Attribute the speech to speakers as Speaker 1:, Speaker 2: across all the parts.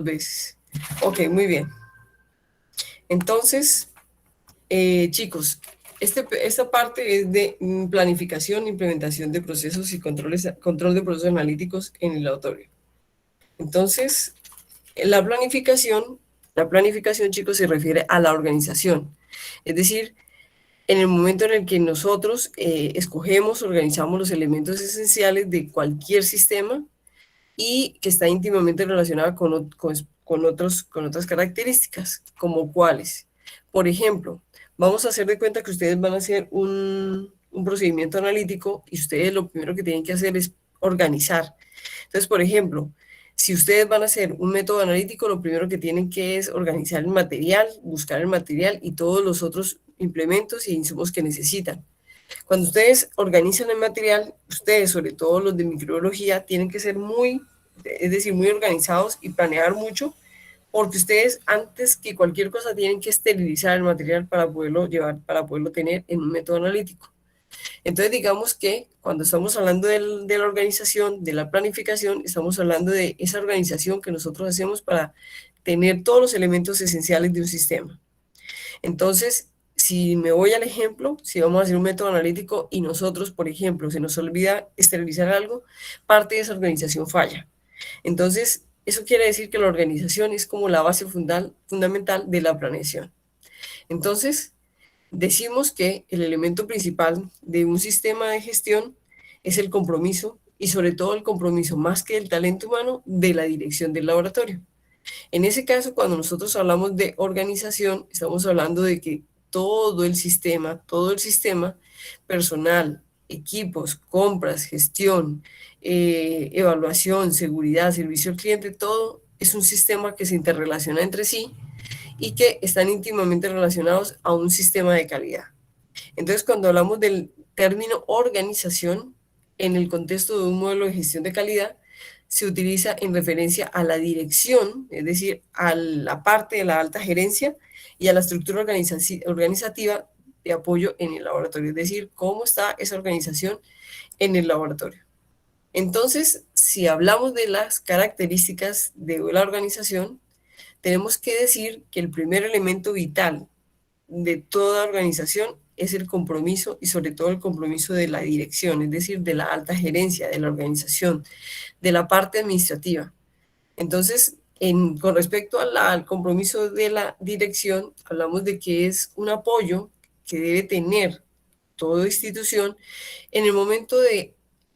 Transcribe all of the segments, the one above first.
Speaker 1: veces. Ok, muy bien. Entonces, chicos, esta parte es de planificación, implementación de procesos y control de procesos analíticos en el laboratorio. Entonces, la planificación, chicos, se refiere a la organización. Es decir, en el momento en el que nosotros escogemos, organizamos los elementos esenciales de cualquier sistema y que está íntimamente relacionada con otras características, como cuáles. Por ejemplo, vamos a hacer de cuenta que ustedes van a hacer un procedimiento analítico y ustedes lo primero que tienen que hacer es organizar. Entonces, por ejemplo, si ustedes van a hacer un método analítico, lo primero que tienen que es organizar el material, buscar el material y todos los otros implementos y insumos que necesitan. Cuando ustedes organizan el material, ustedes, sobre todo los de microbiología, tienen que ser es decir, muy organizados y planear mucho, porque ustedes antes que cualquier cosa tienen que esterilizar el material para poderlo llevar, para poderlo tener en un método analítico. Entonces, digamos que cuando estamos hablando de la organización, de la planificación, estamos hablando de esa organización que nosotros hacemos para tener todos los elementos esenciales de un sistema. Entonces, si me voy al ejemplo, si vamos a hacer un método analítico y nosotros, por ejemplo, se nos olvida esterilizar algo, parte de esa organización falla. Entonces, eso quiere decir que la organización es como la base fundamental de la planeación. Entonces, decimos que el elemento principal de un sistema de gestión es el compromiso y sobre todo el compromiso más que del talento humano de la dirección del laboratorio. En ese caso, cuando nosotros hablamos de organización, estamos hablando de que todo el sistema, personal, equipos, compras, gestión, evaluación, seguridad, servicio al cliente, todo es un sistema que se interrelaciona entre sí y que están íntimamente relacionados a un sistema de calidad. Entonces, cuando hablamos del término organización, en el contexto de un modelo de gestión de calidad, se utiliza en referencia a la dirección, es decir, a la parte de la alta gerencia y a la estructura organizativa de apoyo en el laboratorio, es decir, cómo está esa organización en el laboratorio. Entonces, si hablamos de las características de la organización, tenemos que decir que el primer elemento vital de toda organización es el compromiso y sobre todo el compromiso de la dirección, es decir, de la alta gerencia, de la organización, de la parte administrativa. Entonces, con respecto al compromiso de la dirección, hablamos de que es un apoyo que debe tener toda institución en el momento de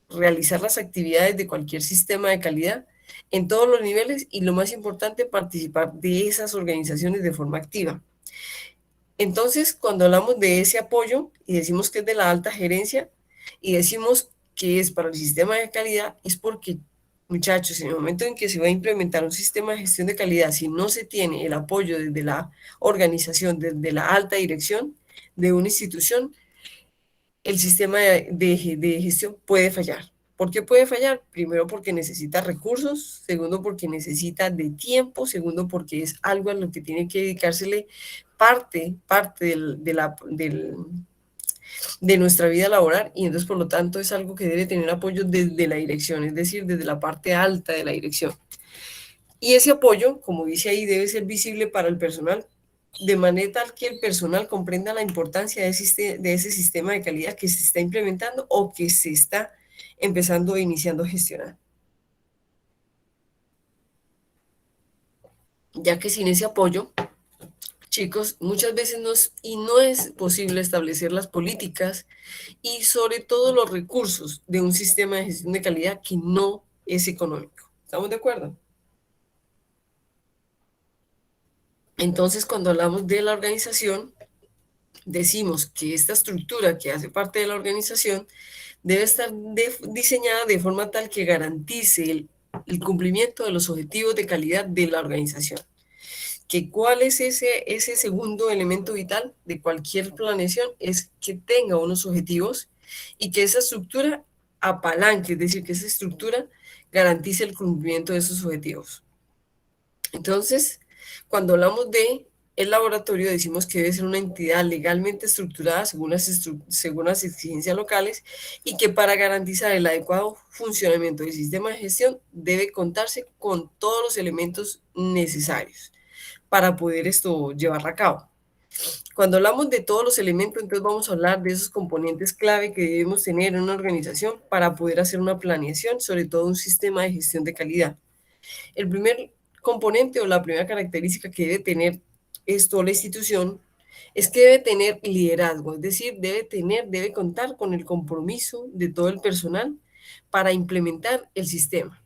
Speaker 1: realizar las actividades de cualquier sistema de calidad en todos los niveles y lo más importante, participar de esas organizaciones de forma activa. Entonces, cuando hablamos de ese apoyo y decimos que es de la alta gerencia y decimos que es para el sistema de calidad, es porque, muchachos, en el momento en que se va a implementar un sistema de gestión de calidad, si no se tiene el apoyo desde la organización, desde la alta dirección de una institución, el sistema de gestión puede fallar. ¿Por qué puede fallar? Primero porque necesita recursos, segundo porque necesita de tiempo, segundo porque es algo a lo que tiene que dedicársele parte de nuestra vida laboral y entonces por lo tanto es algo que debe tener apoyo desde la dirección, es decir, desde la parte alta de la dirección. Y ese apoyo, como dice ahí, debe ser visible para el personal, de manera tal que el personal comprenda la importancia de ese sistema de calidad que se está implementando o que se está empezando o iniciando a gestionar. Ya que sin ese apoyo, chicos, muchas veces no es posible establecer las políticas y sobre todo los recursos de un sistema de gestión de calidad que no es económico. ¿Estamos de acuerdo? Entonces, cuando hablamos de la organización, decimos que esta estructura que hace parte de la organización debe estar diseñada de forma tal que garantice el cumplimiento de los objetivos de calidad de la organización. ¿Cuál es ese segundo elemento vital de cualquier planeación? Es que tenga unos objetivos y que esa estructura apalanque, es decir, que esa estructura garantice el cumplimiento de esos objetivos. Entonces, cuando hablamos de El laboratorio decimos que debe ser una entidad legalmente estructurada según las exigencias locales y que para garantizar el adecuado funcionamiento del sistema de gestión debe contarse con todos los elementos necesarios para poder esto llevarla a cabo. Cuando hablamos de todos los elementos, entonces vamos a hablar de esos componentes clave que debemos tener en una organización para poder hacer una planeación, sobre todo un sistema de gestión de calidad. El primer componente o la primera característica que debe tener esto la institución es que debe tener liderazgo, es decir, debe contar con el compromiso de todo el personal para implementar el sistema.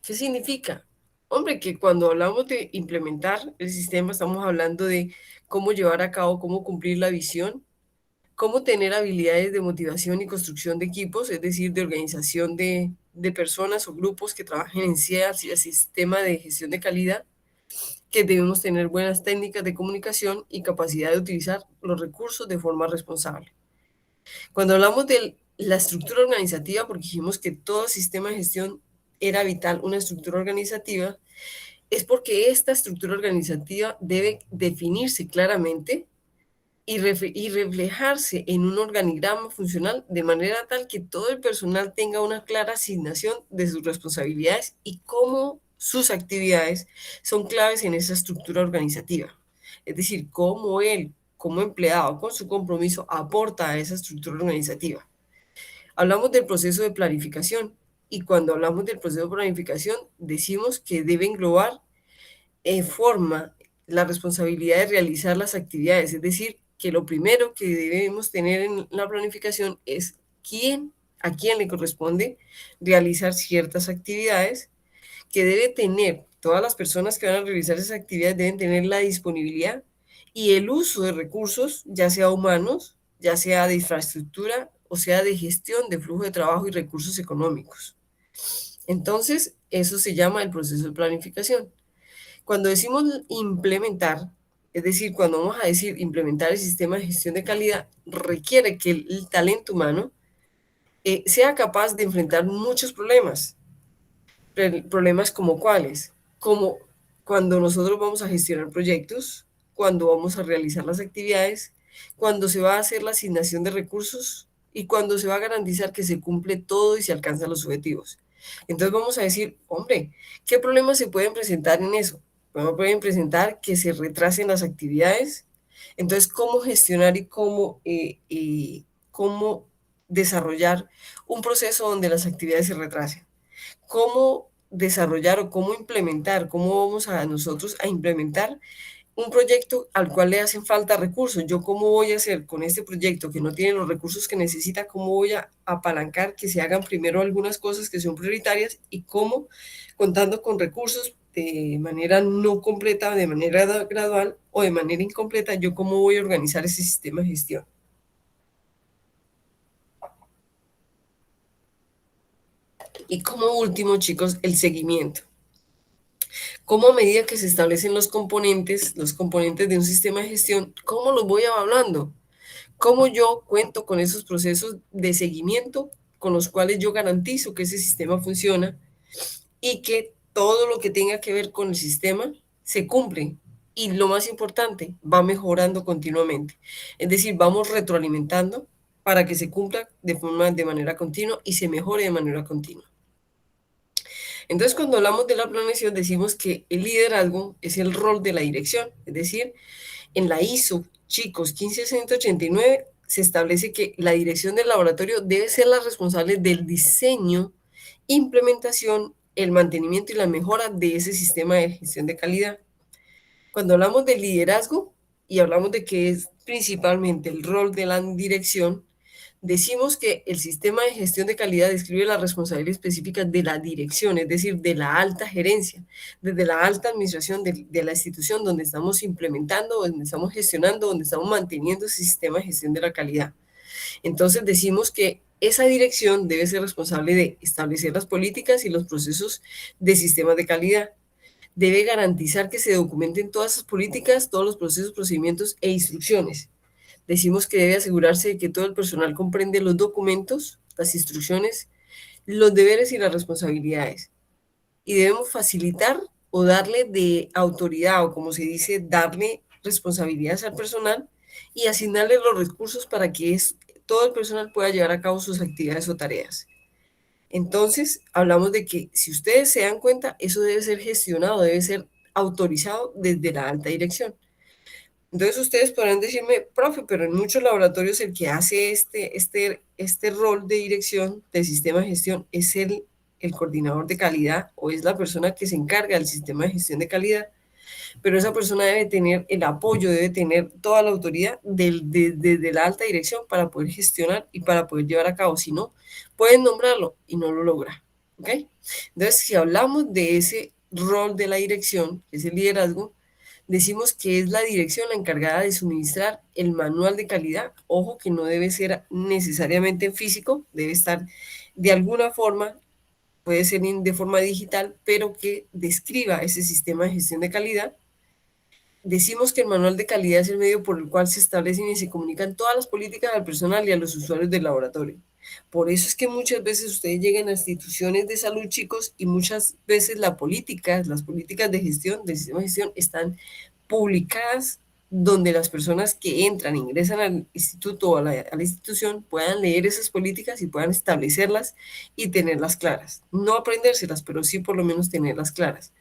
Speaker 1: ¿Qué significa? Hombre, que cuando hablamos de implementar el sistema estamos hablando de cómo llevar a cabo, cómo cumplir la visión, cómo tener habilidades de motivación y construcción de equipos, es decir, de organización de personas o grupos que trabajen en el sistema de gestión de calidad, que debemos tener buenas técnicas de comunicación y capacidad de utilizar los recursos de forma responsable. Cuando hablamos de la estructura organizativa, porque dijimos que todo sistema de gestión era vital, una estructura organizativa, es porque esta estructura organizativa debe definirse claramente y reflejarse en un organigrama funcional de manera tal que todo el personal tenga una clara asignación de sus responsabilidades y cómo sus actividades son claves en esa estructura organizativa. Es decir, cómo él, como empleado, con su compromiso, aporta a esa estructura organizativa. Hablamos del proceso de planificación y cuando hablamos del proceso de planificación decimos que debe englobar forma la responsabilidad de realizar las actividades, es decir, que lo primero que debemos tener en la planificación es a quién le corresponde realizar ciertas actividades, que debe tener, todas las personas que van a realizar esas actividades deben tener la disponibilidad y el uso de recursos, ya sea humanos, ya sea de infraestructura o sea de gestión de flujo de trabajo y recursos económicos. Entonces, eso se llama el proceso de planificación. Cuando decimos implementar, es decir, cuando vamos a decir implementar el sistema de gestión de calidad, requiere que el talento humano sea capaz de enfrentar muchos problemas. Problemas como cuáles, como cuando nosotros vamos a gestionar proyectos, cuando vamos a realizar las actividades, cuando se va a hacer la asignación de recursos y cuando se va a garantizar que se cumple todo y se alcanzan los objetivos. Entonces vamos a decir, hombre, ¿qué problemas se pueden presentar en eso? Bueno, pueden presentar que se retrasen las actividades. Entonces, ¿cómo gestionar cómo desarrollar un proceso donde las actividades se retrasen? ¿Cómo desarrollar o cómo implementar, cómo vamos a nosotros a implementar un proyecto al cual le hacen falta recursos? Yo cómo voy a hacer con este proyecto que no tiene los recursos que necesita, cómo voy a apalancar que se hagan primero algunas cosas que son prioritarias y cómo, contando con recursos de manera no completa, de manera gradual o de manera incompleta, yo cómo voy a organizar ese sistema de gestión. Y como último, chicos, el seguimiento. Cómo a medida que se establecen los componentes de un sistema de gestión, cómo los voy hablando, cómo yo cuento con esos procesos de seguimiento con los cuales yo garantizo que ese sistema funciona y que todo lo que tenga que ver con el sistema se cumple. Y lo más importante, va mejorando continuamente. Es decir, vamos retroalimentando para que se cumpla de manera continua y se mejore de manera continua. Entonces, cuando hablamos de la planeación, decimos que el liderazgo es el rol de la dirección, es decir, en la ISO, chicos, 15189 se establece que la dirección del laboratorio debe ser la responsable del diseño, implementación, el mantenimiento y la mejora de ese sistema de gestión de calidad. Cuando hablamos de liderazgo y hablamos de que es principalmente el rol de la dirección, decimos que el sistema de gestión de calidad describe las responsabilidades específicas de la dirección, es decir, de la alta gerencia, desde la alta administración de la institución donde estamos implementando, donde estamos gestionando, donde estamos manteniendo ese sistema de gestión de la calidad. Entonces decimos que esa dirección debe ser responsable de establecer las políticas y los procesos de sistemas de calidad. Debe garantizar que se documenten todas esas políticas, todos los procesos, procedimientos e instrucciones. Decimos que debe asegurarse de que todo el personal comprende los documentos, las instrucciones, los deberes y las responsabilidades. Y debemos facilitar o darle de autoridad, o como se dice, darle responsabilidades al personal y asignarle los recursos para que todo el personal pueda llevar a cabo sus actividades o tareas. Entonces, hablamos de que si ustedes se dan cuenta, eso debe ser gestionado, debe ser autorizado desde la alta dirección. Entonces ustedes podrán decirme, profe, pero en muchos laboratorios el que hace este rol de dirección del sistema de gestión es el coordinador de calidad o es la persona que se encarga del sistema de gestión de calidad, pero esa persona debe tener el apoyo, debe tener toda la autoridad desde la alta dirección para poder gestionar y para poder llevar a cabo. Si no, pueden nombrarlo y no lo logra. ¿Ok? Entonces, si hablamos de ese rol de la dirección, ese liderazgo, decimos que es la dirección la encargada de suministrar el manual de calidad. Ojo que no debe ser necesariamente en físico, debe estar de alguna forma, puede ser de forma digital, pero que describa ese sistema de gestión de calidad. Decimos que el manual de calidad es el medio por el cual se establecen y se comunican todas las políticas al personal y a los usuarios del laboratorio. Por eso es que muchas veces ustedes llegan a instituciones de salud, chicos, y muchas veces las políticas de gestión, del sistema de gestión, están publicadas donde las personas que entran, ingresan al instituto o a la institución puedan leer esas políticas y puedan establecerlas y tenerlas claras. No aprendérselas, pero sí por lo menos tenerlas claras.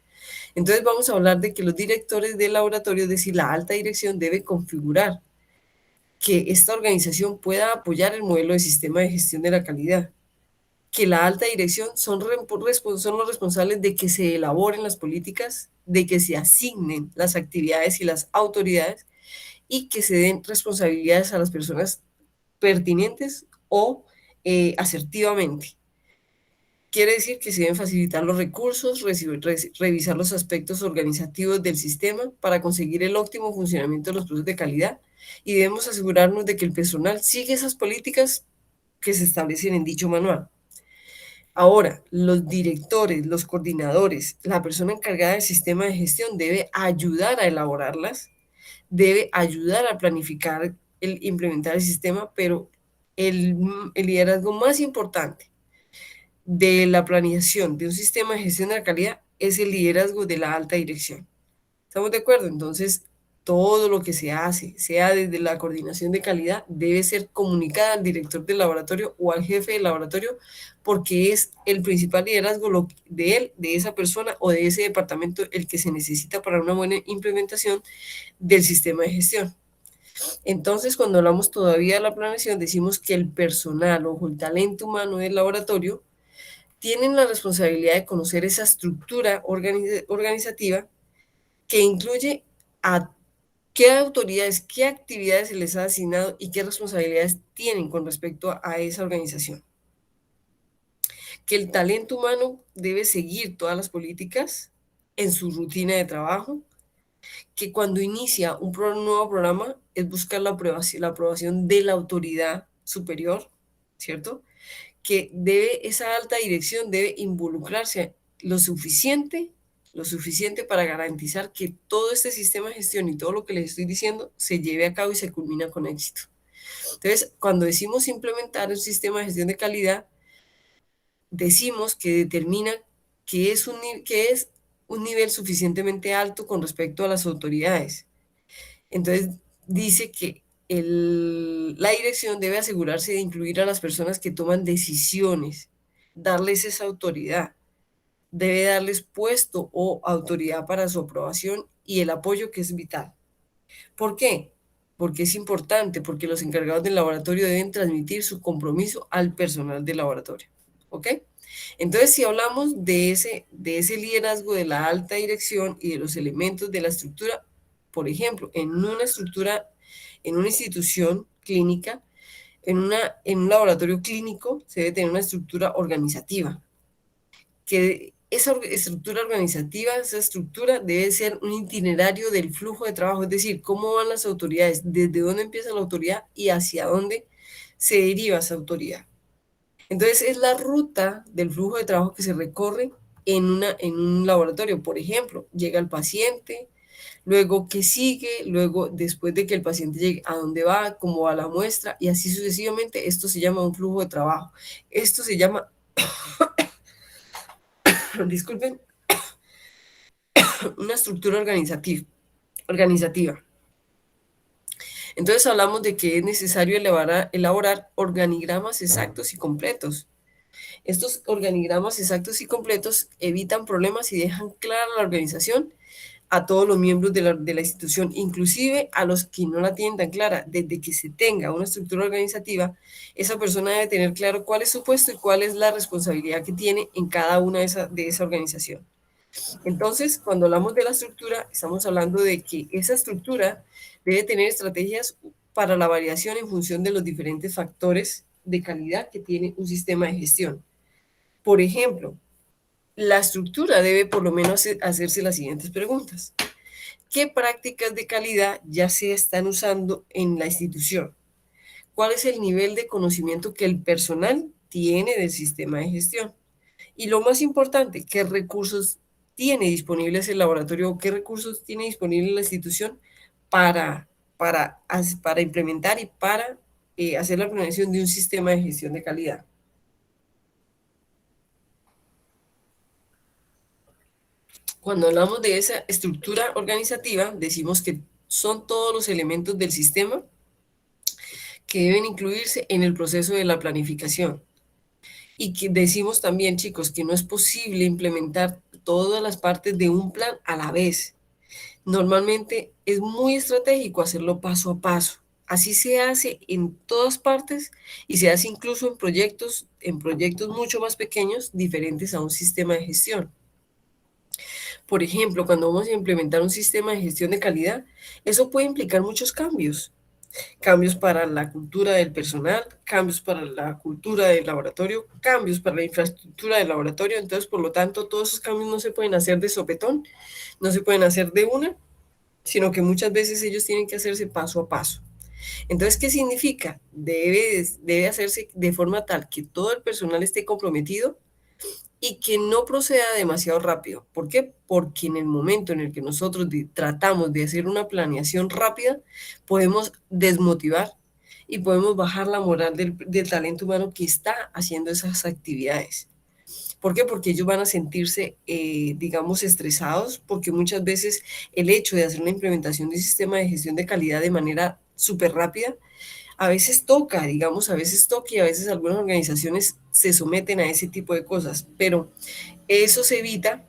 Speaker 1: Entonces vamos a hablar de que los directores del laboratorio, es decir, la alta dirección, debe configurar que esta organización pueda apoyar el modelo de sistema de gestión de la calidad, que la alta dirección son los responsables de que se elaboren las políticas, de que se asignen las actividades y las autoridades y que se den responsabilidades a las personas pertinentes o asertivamente. Quiere decir que se deben facilitar los recursos, revisar los aspectos organizativos del sistema para conseguir el óptimo funcionamiento de los procesos de calidad y debemos asegurarnos de que el personal sigue esas políticas que se establecen en dicho manual. Ahora, los directores, los coordinadores, la persona encargada del sistema de gestión debe ayudar a elaborarlas, debe ayudar a planificar, implementar el sistema, pero el liderazgo más importante de la planeación de un sistema de gestión de la calidad es el liderazgo de la alta dirección. ¿Estamos de acuerdo? Entonces, todo lo que se hace, sea desde la coordinación de calidad, debe ser comunicada al director del laboratorio o al jefe del laboratorio, porque es el principal liderazgo de él, de esa persona o de ese departamento el que se necesita para una buena implementación del sistema de gestión. Entonces, cuando hablamos todavía de la planeación, decimos que el personal o el talento humano del laboratorio tienen la responsabilidad de conocer esa estructura organizativa que incluye a qué autoridades, qué actividades se les ha asignado y qué responsabilidades tienen con respecto a esa organización. Que el talento humano debe seguir todas las políticas en su rutina de trabajo, que cuando inicia un nuevo programa es buscar la aprobación de la autoridad superior, ¿cierto? Que esa alta dirección debe involucrarse lo suficiente para garantizar que todo este sistema de gestión y todo lo que les estoy diciendo se lleve a cabo y se culmina con éxito. Entonces, cuando decimos implementar un sistema de gestión de calidad, decimos que determina que es un nivel suficientemente alto con respecto a las autoridades. Entonces, dice que la dirección debe asegurarse de incluir a las personas que toman decisiones, darles esa autoridad, debe darles puesto o autoridad para su aprobación y el apoyo que es vital. ¿Por qué? Porque es importante, porque los encargados del laboratorio deben transmitir su compromiso al personal del laboratorio. ¿Ok? Entonces, si hablamos de ese liderazgo de la alta dirección y de los elementos de la estructura, por ejemplo, en una estructura, en una institución clínica, en un laboratorio clínico, se debe tener una estructura organizativa, que esa estructura organizativa, esa estructura debe ser un itinerario del flujo de trabajo, es decir, cómo van las autoridades, desde dónde empieza la autoridad y hacia dónde se deriva esa autoridad. Entonces es la ruta del flujo de trabajo que se recorre en un laboratorio. Por ejemplo, llega el paciente, luego qué sigue, luego después de que el paciente llegue, a dónde va, cómo va la muestra y así sucesivamente. Esto se llama un flujo de trabajo. Esto se llama, disculpen, una estructura organizativa. Entonces hablamos de que es necesario elaborar organigramas exactos y completos. Estos organigramas exactos y completos evitan problemas y dejan clara la organización a todos los miembros de la institución, inclusive a los que no la tienen tan clara. Desde que se tenga una estructura organizativa, esa persona debe tener claro cuál es su puesto y cuál es la responsabilidad que tiene en cada una de esa organización. Entonces, cuando hablamos de la estructura, estamos hablando de que esa estructura debe tener estrategias para la variación en función de los diferentes factores de calidad que tiene un sistema de gestión. Por ejemplo, la estructura debe por lo menos hacerse las siguientes preguntas. ¿Qué prácticas de calidad ya se están usando en la institución? ¿Cuál es el nivel de conocimiento que el personal tiene del sistema de gestión? Y lo más importante, ¿qué recursos tiene disponibles el laboratorio o qué recursos tiene disponible la institución para, para implementar y para hacer la planeación de un sistema de gestión de calidad? Cuando hablamos de esa estructura organizativa, decimos que son todos los elementos del sistema que deben incluirse en el proceso de la planificación. Y que decimos también, chicos, que no es posible implementar todas las partes de un plan a la vez. Normalmente es muy estratégico hacerlo paso a paso. Así se hace en todas partes y se hace incluso en proyectos mucho más pequeños, diferentes a un sistema de gestión. Por ejemplo, cuando vamos a implementar un sistema de gestión de calidad, eso puede implicar muchos cambios. Cambios para la cultura del personal, cambios para la cultura del laboratorio, cambios para la infraestructura del laboratorio. Entonces, por lo tanto, todos esos cambios no se pueden hacer de sopetón, no se pueden hacer de una, sino que muchas veces ellos tienen que hacerse paso a paso. Entonces, ¿qué significa? Debe hacerse de forma tal que todo el personal esté comprometido y que no proceda demasiado rápido. ¿Por qué? Porque en el momento en el que nosotros tratamos de hacer una planeación rápida, podemos desmotivar y podemos bajar la moral del talento humano que está haciendo esas actividades. ¿Por qué? Porque ellos van a sentirse, digamos, estresados, porque muchas veces el hecho de hacer una implementación de un sistema de gestión de calidad de manera súper rápida, a veces toca, digamos, a veces toca y a veces algunas organizaciones se someten a ese tipo de cosas, pero eso se evita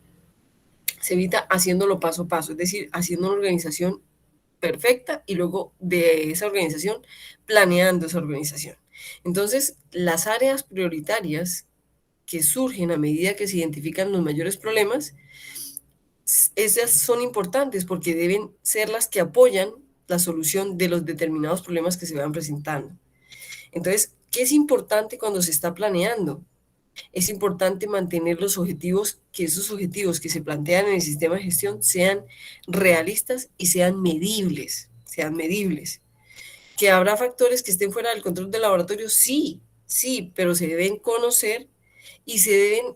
Speaker 1: haciéndolo paso a paso, es decir, haciendo una organización perfecta y luego de esa organización planeando esa organización. Entonces, las áreas prioritarias que surgen a medida que se identifican los mayores problemas, esas son importantes porque deben ser las que apoyan la solución de los determinados problemas que se van presentando. Entonces, ¿qué es importante cuando se está planeando? Es importante mantener los objetivos, que esos objetivos que se plantean en el sistema de gestión sean realistas y sean medibles, sean medibles. ¿Que habrá factores que estén fuera del control del laboratorio? Sí, sí, pero se deben conocer y se deben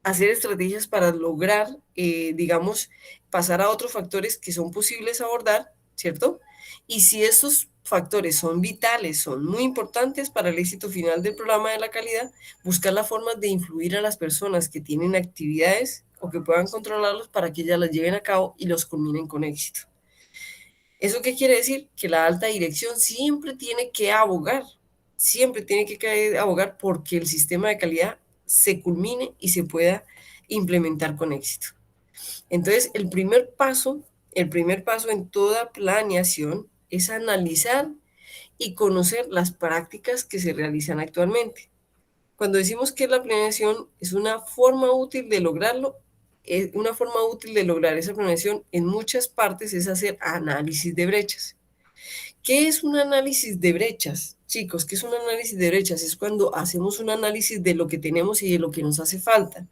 Speaker 1: hacer estrategias para lograr, digamos, pasar a otros factores que son posibles abordar, ¿cierto? Y si esos factores son vitales, son muy importantes para el éxito final del programa de la calidad, buscar la forma de influir a las personas que tienen actividades o que puedan controlarlos para que ellas las lleven a cabo y los culminen con éxito. ¿Eso qué quiere decir? Que la alta dirección siempre tiene que abogar porque el sistema de calidad se culmine y se pueda implementar con éxito. Entonces, el primer paso en toda planeación es analizar y conocer las prácticas que se realizan actualmente. Cuando decimos que la planeación es una forma útil de lograrlo, una forma útil de lograr esa planeación en muchas partes es hacer análisis de brechas. ¿Qué es un análisis de brechas? Chicos, ¿qué es un análisis de brechas? Es cuando hacemos un análisis de lo que tenemos y de lo que nos hace falta,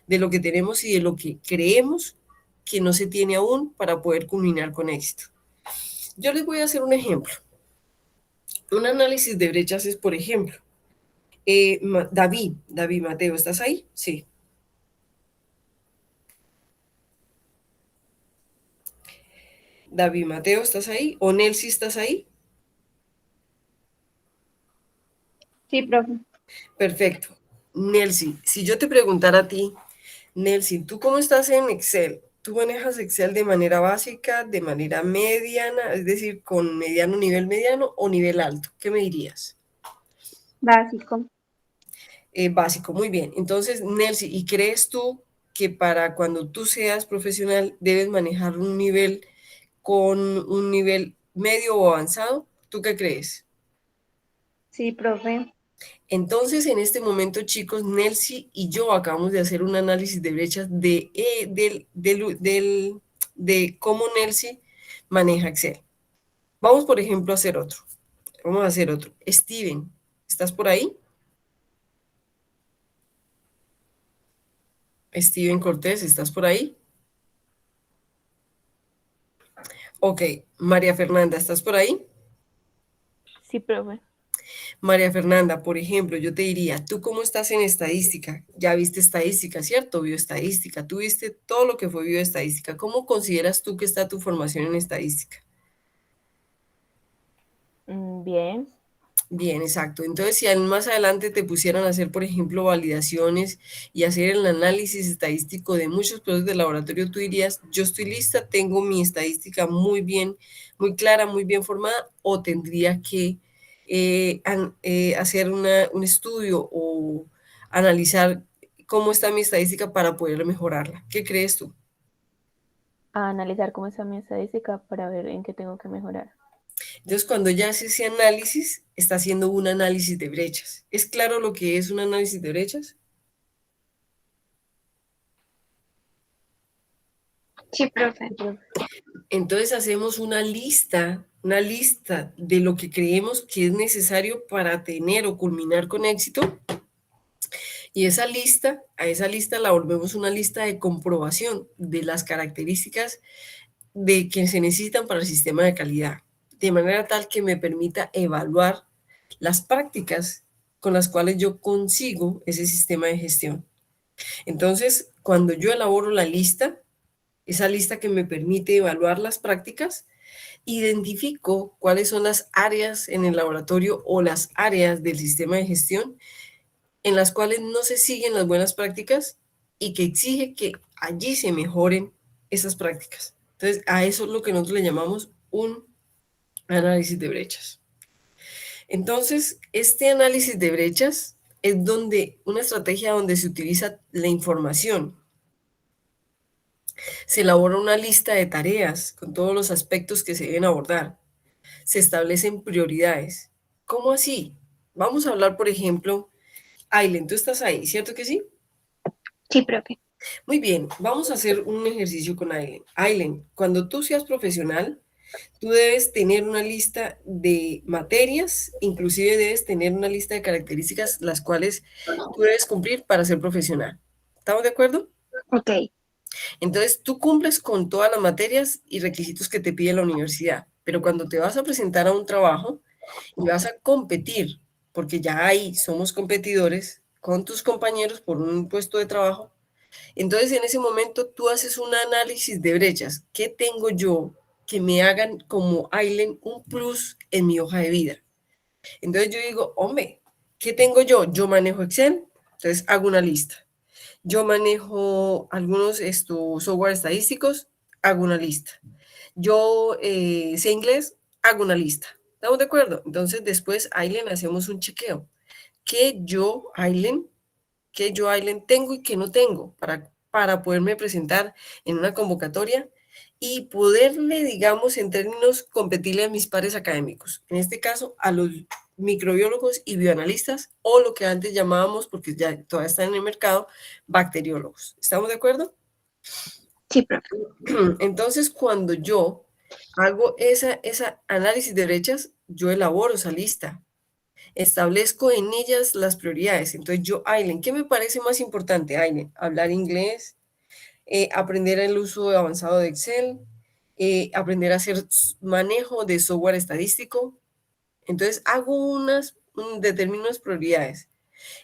Speaker 1: de lo que tenemos y de lo que creemos que no se tiene aún para poder culminar con éxito. Yo les voy a hacer un ejemplo. Un análisis de brechas es, por ejemplo, David Mateo, ¿estás ahí? Sí. David Mateo, ¿estás ahí? ¿O Nelsi, estás ahí?
Speaker 2: Sí, profe.
Speaker 1: Perfecto. Nelsi, si yo te preguntara a ti, Nelsi, ¿tú cómo estás en Excel? ¿Tú manejas Excel de manera básica, de manera mediana, es decir, con mediano o nivel alto? ¿Qué me dirías?
Speaker 2: Básico.
Speaker 1: Básico, muy bien. Entonces, Nelcy, ¿y crees tú que para cuando tú seas profesional debes manejar un nivel con un nivel medio o avanzado? ¿Tú qué crees?
Speaker 2: Sí, profe.
Speaker 1: Entonces, en este momento, chicos, Nelcy y yo acabamos de hacer un análisis de brechas de cómo Nelcy maneja Excel. Vamos, por ejemplo, a hacer otro. Vamos a hacer otro. Steven, ¿estás por ahí? Steven Cortés, ¿estás por ahí? Ok, María Fernanda, ¿estás por ahí?
Speaker 3: Sí, profe.
Speaker 1: María Fernanda, por ejemplo, yo te diría, ¿tú cómo estás en estadística? Ya viste estadística, ¿cierto? Bioestadística, tú viste todo lo que fue bioestadística. ¿Cómo consideras tú que está tu formación en estadística?
Speaker 3: Bien.
Speaker 1: Bien, exacto. Entonces, si más adelante te pusieran a hacer, por ejemplo, validaciones y hacer el análisis estadístico de muchos procesos de laboratorio, tú dirías, yo estoy lista, tengo mi estadística muy bien, muy clara, muy bien formada, o tendría que hacer un estudio o analizar cómo está mi estadística para poder mejorarla. ¿Qué crees tú?
Speaker 3: A analizar cómo está mi estadística para ver en qué tengo que mejorar.
Speaker 1: Entonces, cuando ya hace ese análisis, está haciendo un análisis de brechas. ¿Es claro lo que es un análisis de brechas?
Speaker 2: Sí, profe.
Speaker 3: Sí, profe.
Speaker 1: Entonces hacemos una lista de lo que creemos que es necesario para tener o culminar con éxito. Y a esa lista la volvemos una lista de comprobación de las características de que se necesitan para el sistema de calidad, de manera tal que me permita evaluar las prácticas con las cuales yo consigo ese sistema de gestión. Entonces, cuando yo elaboro la lista, esa lista que me permite evaluar las prácticas, identifico cuáles son las áreas en el laboratorio o las áreas del sistema de gestión en las cuales no se siguen las buenas prácticas y que exige que allí se mejoren esas prácticas. Entonces, a eso es lo que nosotros le llamamos un análisis de brechas. Entonces, este análisis de brechas es donde una estrategia donde se utiliza la información. Se elabora una lista de tareas con todos los aspectos que se deben abordar. Se establecen prioridades. ¿Cómo así? Vamos a hablar, por ejemplo, Aileen, tú estás ahí, ¿cierto que sí?
Speaker 2: Sí, profe.
Speaker 1: Muy bien, vamos a hacer un ejercicio con Aileen. Aileen, cuando tú seas profesional, tú debes tener una lista de materias, inclusive debes tener una lista de características las cuales tú debes cumplir para ser profesional. ¿Estamos de acuerdo?
Speaker 2: Ok.
Speaker 1: Entonces, tú cumples con todas las materias y requisitos que te pide la universidad, pero cuando te vas a presentar a un trabajo y vas a competir, porque ya ahí somos competidores con tus compañeros por un puesto de trabajo, entonces en ese momento tú haces un análisis de brechas. ¿Qué tengo yo que me hagan como Aileen un plus en mi hoja de vida? Entonces yo digo, hombre, ¿qué tengo yo? Yo manejo Excel, entonces hago una lista. Yo manejo algunos software estadísticos, hago una lista. Yo sé inglés, hago una lista. ¿Estamos de acuerdo? Entonces después, Aileen, hacemos un chequeo. ¿Qué yo, Aileen, tengo y qué no tengo para poderme presentar en una convocatoria y poderle, digamos, en términos, competirle a mis pares académicos? En este caso, a los microbiólogos y bioanalistas, o lo que antes llamábamos, porque ya todavía están en el mercado, bacteriólogos. ¿Estamos de acuerdo?
Speaker 2: Sí, profe.
Speaker 1: Entonces, cuando yo hago esa análisis de brechas, yo elaboro esa lista, establezco en ellas las prioridades. Entonces, yo, Aileen, ¿qué me parece más importante, Aileen? Hablar inglés, aprender el uso avanzado de Excel, aprender a hacer manejo de software estadístico. Entonces, hago determino unas prioridades.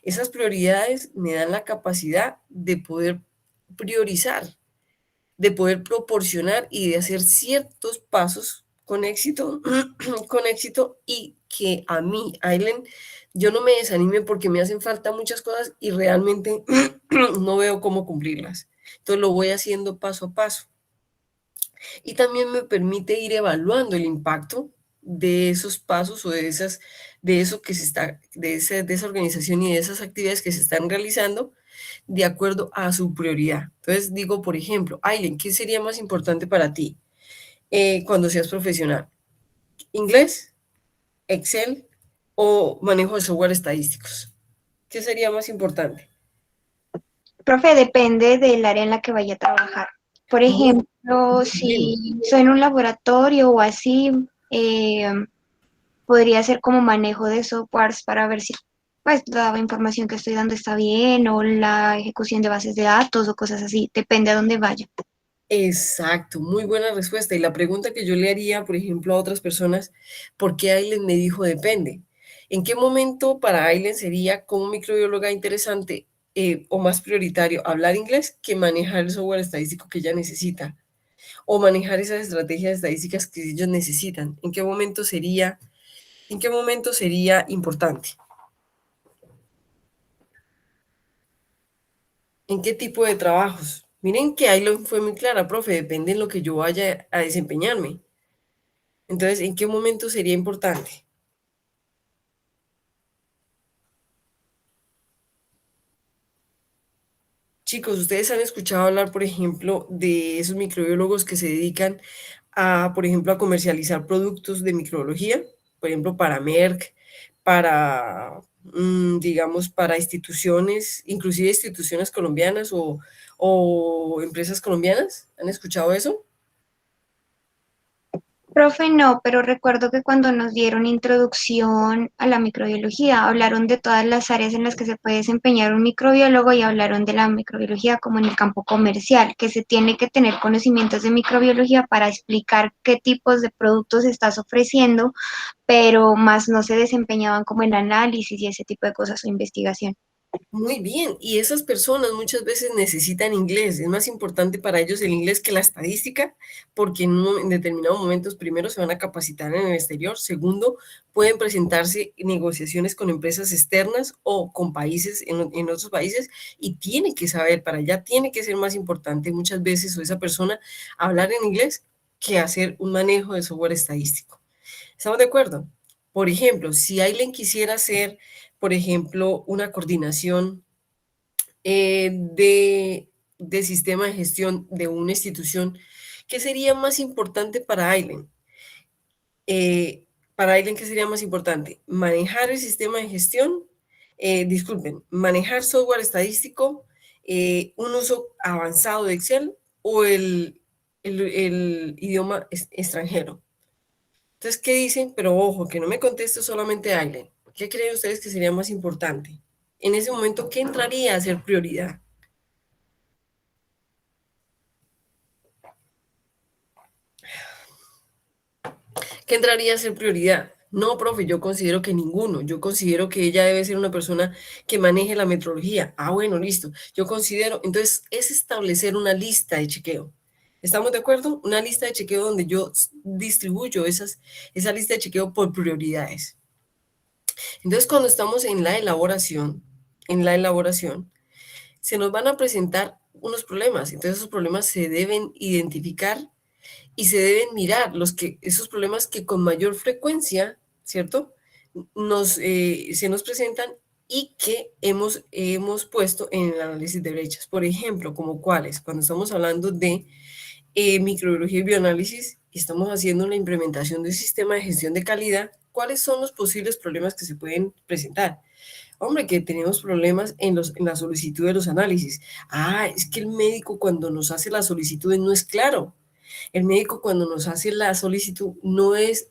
Speaker 1: Esas prioridades me dan la capacidad de poder priorizar, de poder proporcionar y de hacer ciertos pasos con éxito, con éxito, y que a mí, Aileen, yo no me desanime porque me hacen falta muchas cosas y realmente no veo cómo cumplirlas. Entonces lo voy haciendo paso a paso. Y también me permite ir evaluando el impacto de esos pasos o de eso que se está, de esa organización y de esas actividades que se están realizando de acuerdo a su prioridad. Entonces digo, por ejemplo, Aileen, ¿qué sería más importante para ti cuando seas profesional? ¿Inglés, Excel o manejo de software estadísticos? ¿Qué sería más importante?
Speaker 2: Profe, depende del área en la que vaya a trabajar. Por
Speaker 1: Muy
Speaker 2: ejemplo,
Speaker 1: bien.
Speaker 2: si soy en un laboratorio o así, eh, podría ser como manejo de softwares para ver si pues la información que estoy dando está bien o la ejecución de bases de datos o cosas así. Depende a dónde vaya.
Speaker 1: Exacto, muy buena respuesta. Y la pregunta que yo le haría, por ejemplo, a otras personas, ¿por qué Aileen me dijo depende? ¿En qué momento para Aileen sería como microbióloga interesante o más prioritario hablar inglés que manejar el software estadístico que ella necesita o manejar esas estrategias estadísticas que ellos necesitan? ¿En qué momento sería importante? ¿En qué tipo de trabajos? Miren que Aileen fue muy clara, profe, depende en lo que yo vaya a desempeñarme. Entonces, ¿en qué momento sería importante? Chicos, ustedes han escuchado hablar, por ejemplo, de esos microbiólogos que se dedican a, por ejemplo, a comercializar productos de microbiología, por ejemplo, para Merck, para, digamos, para instituciones, inclusive instituciones colombianas o empresas colombianas. ¿Han escuchado eso?
Speaker 2: Profe, no, pero recuerdo que cuando nos dieron introducción a la microbiología, hablaron de todas las áreas en las que se puede desempeñar un microbiólogo y hablaron de la microbiología como en el campo comercial, que se tiene que tener conocimientos de microbiología para explicar qué tipos de productos estás ofreciendo, pero más no se desempeñaban como en análisis y ese tipo de cosas o investigación.
Speaker 1: Muy bien, y esas personas muchas veces necesitan inglés, es más importante para ellos el inglés que la estadística, porque en determinados momentos, primero, se van a capacitar en el exterior, segundo, pueden presentarse negociaciones con empresas externas o con países en otros países y tiene que saber, para allá tiene que ser más importante muchas veces o esa persona hablar en inglés que hacer un manejo de software estadístico. ¿Estamos de acuerdo? Por ejemplo, si alguien quisiera hacer, por ejemplo, una coordinación de sistema de gestión de una institución, ¿qué sería más importante para Aileen? Para Aileen, ¿qué sería más importante? Manejar el sistema de gestión, disculpen, manejar software estadístico, un uso avanzado de Excel o el idioma extranjero. Entonces, ¿qué dicen? Pero ojo, que no me conteste solamente Aileen. ¿Qué creen ustedes que sería más importante? En ese momento, ¿qué entraría a ser prioridad? ¿Qué entraría a ser prioridad? No, profe, yo considero que ninguno. Yo considero que ella debe ser una persona que maneje la metrología. Ah, bueno, listo. Yo considero, entonces, es establecer una lista de chequeo. ¿Estamos de acuerdo? Una lista de chequeo donde yo distribuyo esa lista de chequeo por prioridades. Entonces, cuando estamos en la elaboración, se nos van a presentar unos problemas. Entonces, esos problemas se deben identificar y se deben mirar esos problemas que con mayor frecuencia, ¿cierto? Se nos presentan y que hemos puesto en el análisis de brechas. Por ejemplo, como cuáles, cuando estamos hablando de microbiología y bioanálisis y estamos haciendo una implementación de un sistema de gestión de calidad, ¿cuáles son los posibles problemas que se pueden presentar? Hombre, que tenemos problemas en la solicitud de los análisis. Ah, es que el médico cuando nos hace las solicitudes no es claro. El médico cuando nos hace la solicitud no es,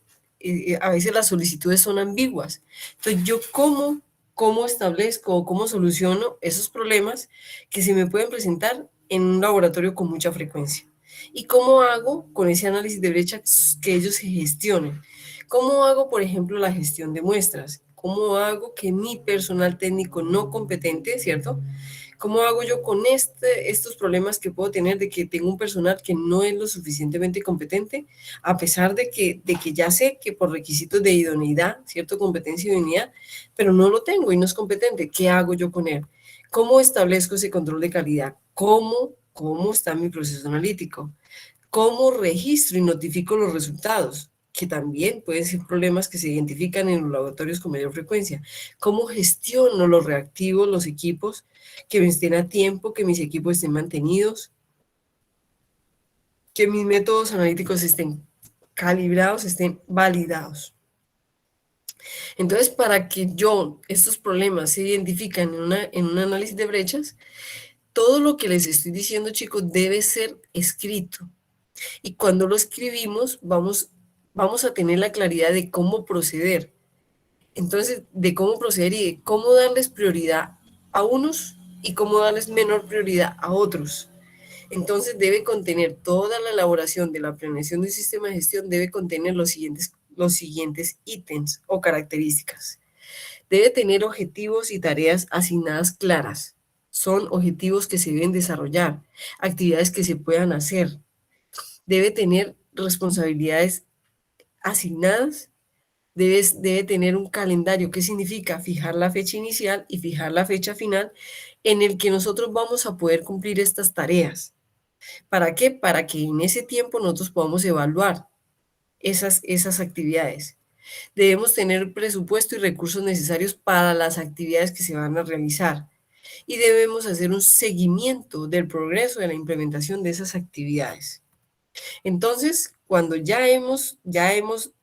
Speaker 1: a veces las solicitudes son ambiguas. Entonces, yo cómo establezco o cómo soluciono esos problemas que se me pueden presentar en un laboratorio con mucha frecuencia. ¿Y cómo hago con ese análisis de brecha que ellos se gestionen? ¿Cómo hago, por ejemplo, la gestión de muestras? ¿Cómo hago que mi personal técnico no competente, ¿cierto? ¿Cómo hago yo con estos problemas que puedo tener de que tengo un personal que no es lo suficientemente competente, a pesar de que ya sé que por requisitos de idoneidad, cierto, competencia y idoneidad, pero no lo tengo y no es competente? ¿Qué hago yo con él? ¿Cómo establezco ese control de calidad? ¿Cómo está mi proceso analítico? ¿Cómo registro y notifico los resultados? Que también pueden ser problemas que se identifican en los laboratorios con mayor frecuencia. ¿Cómo gestiono los reactivos, los equipos, que me estén a tiempo, que mis equipos estén mantenidos, que mis métodos analíticos estén calibrados, estén validados? Entonces, para que estos problemas se identifican en un análisis de brechas, todo lo que les estoy diciendo, chicos, debe ser escrito. Y cuando lo escribimos, vamos a tener la claridad de cómo proceder. Entonces, de cómo proceder y de cómo darles prioridad a unos y cómo darles menor prioridad a otros. Entonces, debe contener toda la elaboración de la planeación de un sistema de gestión, debe contener los siguientes ítems o características. Debe tener objetivos y tareas asignadas claras. Son objetivos que se deben desarrollar, actividades que se puedan hacer. Debe tener responsabilidades asignadas, debe tener un calendario. ¿Qué significa? Fijar la fecha inicial y fijar la fecha final en el que nosotros vamos a poder cumplir estas tareas. ¿Para qué? Para que en ese tiempo nosotros podamos evaluar esas actividades. Debemos tener presupuesto y recursos necesarios para las actividades que se van a realizar. Y debemos hacer un seguimiento del progreso de la implementación de esas actividades. Entonces, cuando ya hemos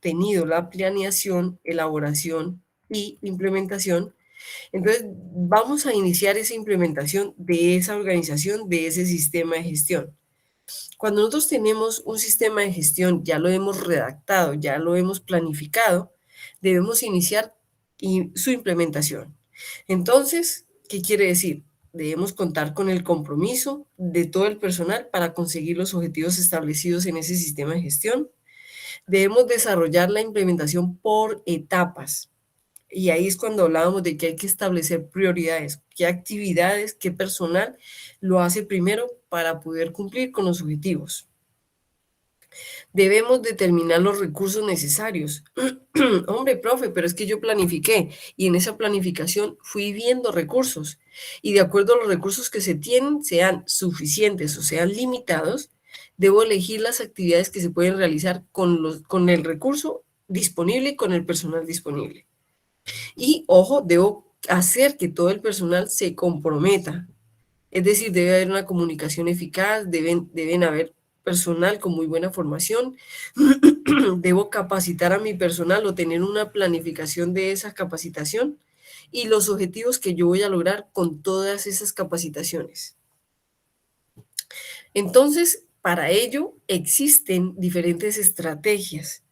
Speaker 1: tenido la planeación, elaboración y implementación, entonces vamos a iniciar esa implementación de esa organización, de ese sistema de gestión. Cuando nosotros tenemos un sistema de gestión, ya lo hemos redactado, ya lo hemos planificado, debemos iniciar su implementación. Entonces, ¿qué quiere decir? Debemos contar con el compromiso de todo el personal para conseguir los objetivos establecidos en ese sistema de gestión. Debemos desarrollar la implementación por etapas. Y ahí es cuando hablábamos de que hay que establecer prioridades, qué actividades, qué personal lo hace primero para poder cumplir con los objetivos. Debemos determinar los recursos necesarios. Hombre, profe, pero es que yo planifiqué y en esa planificación fui viendo recursos y de acuerdo a los recursos que se tienen, sean suficientes o sean limitados, debo elegir las actividades que se pueden realizar con el recurso disponible y con el personal disponible. Y, ojo, debo hacer que todo el personal se comprometa. Es decir, debe haber una comunicación eficaz, deben haber personal con muy buena formación. Debo capacitar a mi personal o tener una planificación de esa capacitación y los objetivos que yo voy a lograr con todas esas capacitaciones. Entonces, para ello existen diferentes estrategias,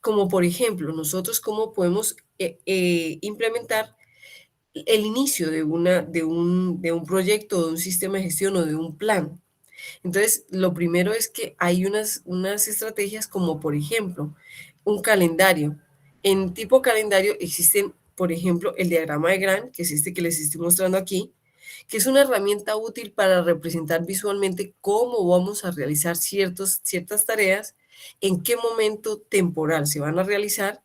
Speaker 1: como por ejemplo, nosotros cómo podemos implementar el inicio de un proyecto, de un sistema de gestión o de un plan. Entonces, lo primero es que hay unas estrategias como, por ejemplo, un calendario. En tipo calendario existen, por ejemplo, el diagrama de Gantt, que es este que les estoy mostrando aquí, que es una herramienta útil para representar visualmente cómo vamos a realizar ciertas tareas, en qué momento temporal se van a realizar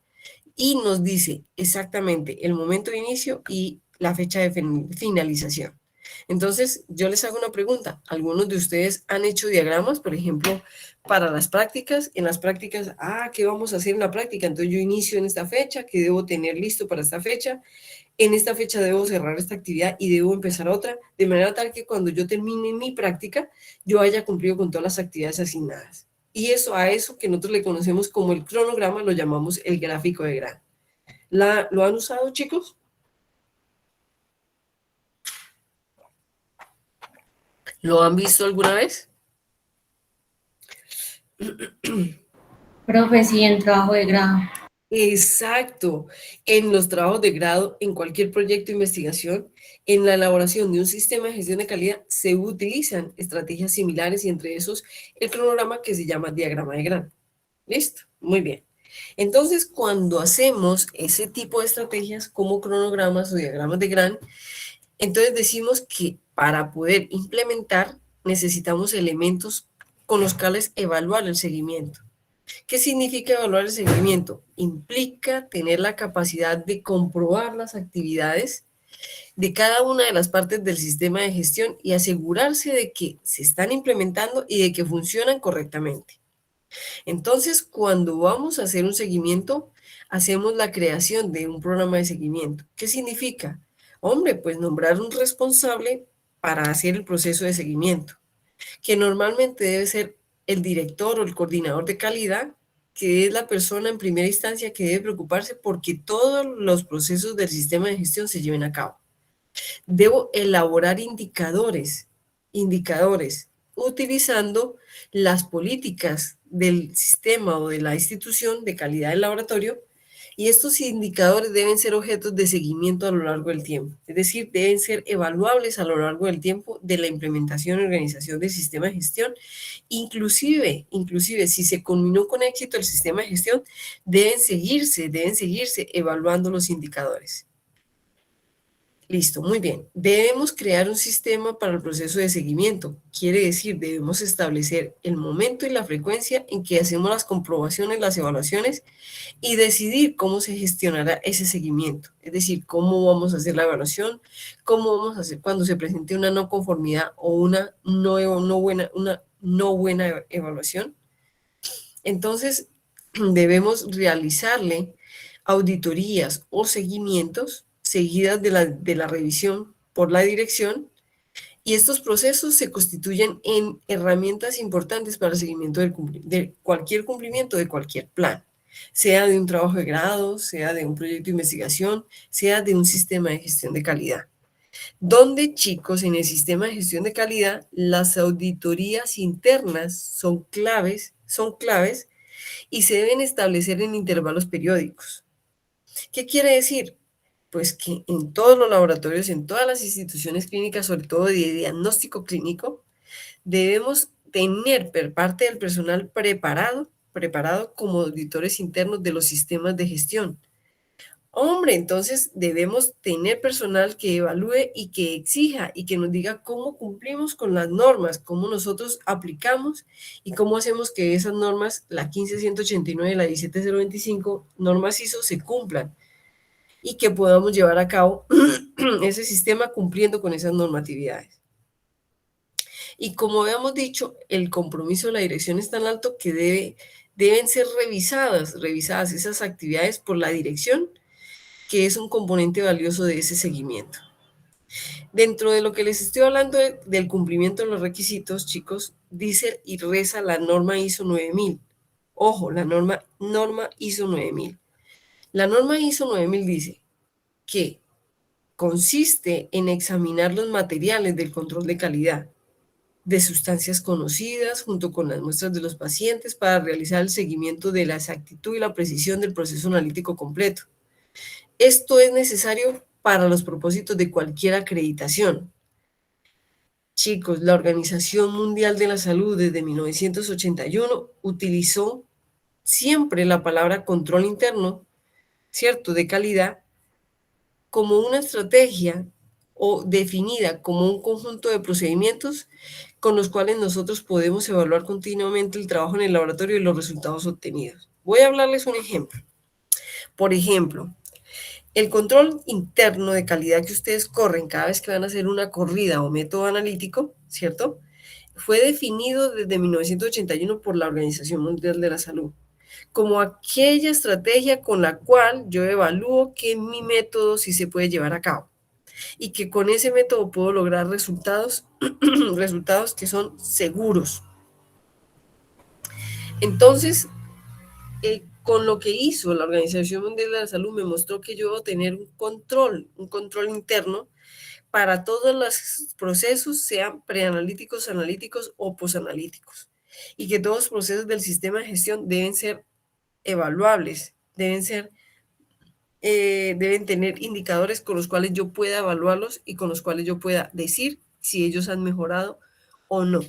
Speaker 1: y nos dice exactamente el momento de inicio y la fecha de finalización. Entonces, yo les hago una pregunta. ¿Algunos de ustedes han hecho diagramas, por ejemplo, para las prácticas? En las prácticas, ¿qué vamos a hacer en la práctica? Entonces, yo inicio en esta fecha, ¿qué debo tener listo para esta fecha? En esta fecha debo cerrar esta actividad y debo empezar otra, de manera tal que cuando yo termine mi práctica, yo haya cumplido con todas las actividades asignadas. Y a eso que nosotros le conocemos como el cronograma, lo llamamos el gráfico de Gantt. ¿Lo han usado, chicos? ¿Lo han visto alguna vez?
Speaker 4: Profe, sí, en trabajo de grado.
Speaker 1: Exacto. En los trabajos de grado, en cualquier proyecto de investigación, en la elaboración de un sistema de gestión de calidad, se utilizan estrategias similares y entre esos el cronograma que se llama diagrama de Gantt. ¿Listo? Muy bien. Entonces, cuando hacemos ese tipo de estrategias como cronogramas o diagramas de Gantt, entonces decimos que para poder implementar necesitamos elementos con los cuales evaluar el seguimiento. ¿Qué significa evaluar el seguimiento? Implica tener la capacidad de comprobar las actividades de cada una de las partes del sistema de gestión y asegurarse de que se están implementando y de que funcionan correctamente. Entonces, cuando vamos a hacer un seguimiento, hacemos la creación de un programa de seguimiento. ¿Qué significa? Hombre, pues nombrar un responsable para hacer el proceso de seguimiento, que normalmente debe ser el director o el coordinador de calidad, que es la persona en primera instancia que debe preocuparse porque todos los procesos del sistema de gestión se lleven a cabo. Debo elaborar indicadores, utilizando las políticas del sistema o de la institución de calidad del laboratorio, y estos indicadores deben ser objetos de seguimiento a lo largo del tiempo, es decir, deben ser evaluables a lo largo del tiempo de la implementación y organización del sistema de gestión. Inclusive si se culminó con éxito el sistema de gestión, deben seguirse evaluando los indicadores. Listo, muy bien. Debemos crear un sistema para el proceso de seguimiento. Quiere decir, debemos establecer el momento y la frecuencia en que hacemos las comprobaciones, las evaluaciones y decidir cómo se gestionará ese seguimiento. Es decir, cómo vamos a hacer la evaluación, cómo vamos a hacer cuando se presente una no conformidad o una no buena evaluación. Entonces, debemos realizarle auditorías o seguimientos seguidas de la revisión por la dirección, y estos procesos se constituyen en herramientas importantes para el seguimiento de cualquier cumplimiento de cualquier plan, sea de un trabajo de grado, sea de un proyecto de investigación, sea de un sistema de gestión de calidad. Donde, chicos, en el sistema de gestión de calidad, las auditorías internas son claves y se deben establecer en intervalos periódicos. ¿Qué quiere decir? Pues que en todos los laboratorios, en todas las instituciones clínicas, sobre todo de diagnóstico clínico, debemos tener parte del personal preparado como auditores internos de los sistemas de gestión. Hombre, entonces debemos tener personal que evalúe y que exija y que nos diga cómo cumplimos con las normas, cómo nosotros aplicamos y cómo hacemos que esas normas, la 15189 y la 17025, normas ISO, se cumplan y que podamos llevar a cabo ese sistema cumpliendo con esas normatividades. Y como habíamos dicho, el compromiso de la dirección es tan alto que deben ser revisadas esas actividades por la dirección, que es un componente valioso de ese seguimiento. Dentro de lo que les estoy hablando del cumplimiento de los requisitos, chicos, dice y reza la norma ISO 9000. Ojo, la norma ISO 9000. La norma ISO 9000 dice que consiste en examinar los materiales del control de calidad de sustancias conocidas junto con las muestras de los pacientes para realizar el seguimiento de la exactitud y la precisión del proceso analítico completo. Esto es necesario para los propósitos de cualquier acreditación. Chicos, la Organización Mundial de la Salud desde 1981 utilizó siempre la palabra control interno, ¿cierto?, de calidad, como una estrategia o definida como un conjunto de procedimientos con los cuales nosotros podemos evaluar continuamente el trabajo en el laboratorio y los resultados obtenidos. Voy a hablarles un ejemplo. Por ejemplo, el control interno de calidad que ustedes corren cada vez que van a hacer una corrida o método analítico, ¿cierto?, fue definido desde 1981 por la Organización Mundial de la Salud como aquella estrategia con la cual yo evalúo que mi método sí se puede llevar a cabo y que con ese método puedo lograr resultados que son seguros. Entonces, con lo que hizo la Organización Mundial de la Salud me mostró que yo debo tener un control interno para todos los procesos, sean preanalíticos, analíticos o posanalíticos, y que todos los procesos del sistema de gestión deben ser evaluables, deben tener indicadores con los cuales yo pueda evaluarlos y con los cuales yo pueda decir si ellos han mejorado o no.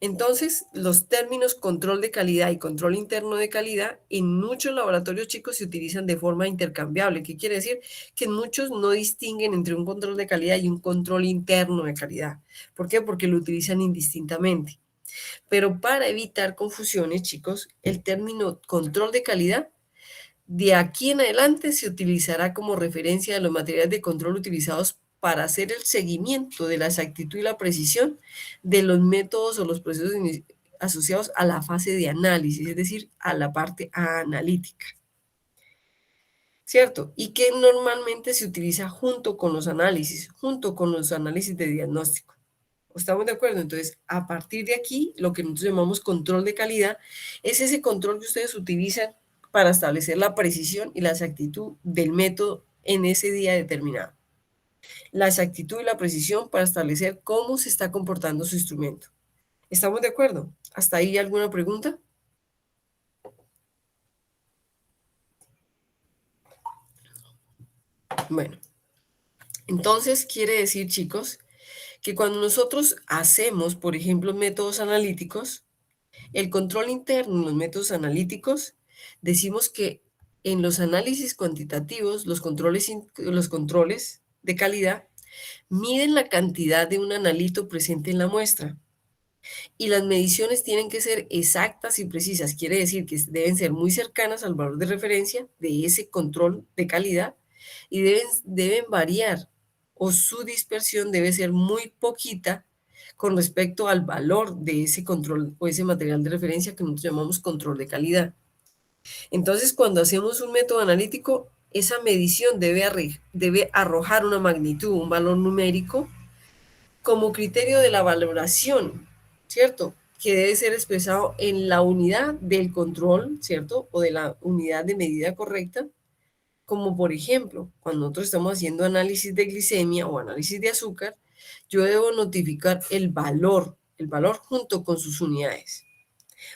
Speaker 1: Entonces, los términos control de calidad y control interno de calidad en muchos laboratorios, chicos, se utilizan de forma intercambiable. ¿Qué quiere decir? Que muchos no distinguen entre un control de calidad y un control interno de calidad. ¿Por qué? Porque lo utilizan indistintamente. Pero para evitar confusiones, chicos, el término control de calidad De aquí en adelante se utilizará como referencia de los materiales de control utilizados para hacer el seguimiento de la exactitud y la precisión de los métodos o los procesos asociados a la fase de análisis, es decir, a la parte analítica. ¿Cierto? Y que normalmente se utiliza junto con los análisis de diagnóstico. ¿Estamos de acuerdo? Entonces, a partir de aquí, lo que nosotros llamamos control de calidad es ese control que ustedes utilizan para establecer la precisión y la exactitud del método en ese día determinado. La exactitud y la precisión para establecer cómo se está comportando su instrumento. ¿Estamos de acuerdo? ¿Hasta ahí alguna pregunta? Bueno, entonces quiere decir, chicos, que cuando nosotros hacemos, por ejemplo, métodos analíticos, el control interno en los métodos analíticos, decimos que en los análisis cuantitativos, los controles de calidad miden la cantidad de un analito presente en la muestra. Y las mediciones tienen que ser exactas y precisas. Quiere decir que deben ser muy cercanas al valor de referencia de ese control de calidad y deben variar, o su dispersión debe ser muy poquita con respecto al valor de ese control o ese material de referencia que nosotros llamamos control de calidad. Entonces, cuando hacemos un método analítico, esa medición debe arrojar una magnitud, un valor numérico, como criterio de la valoración, ¿cierto? Que debe ser expresado en la unidad del control, ¿cierto? O de la unidad de medida correcta, como por ejemplo, cuando nosotros estamos haciendo análisis de glicemia o análisis de azúcar, yo debo notificar el valor junto con sus unidades.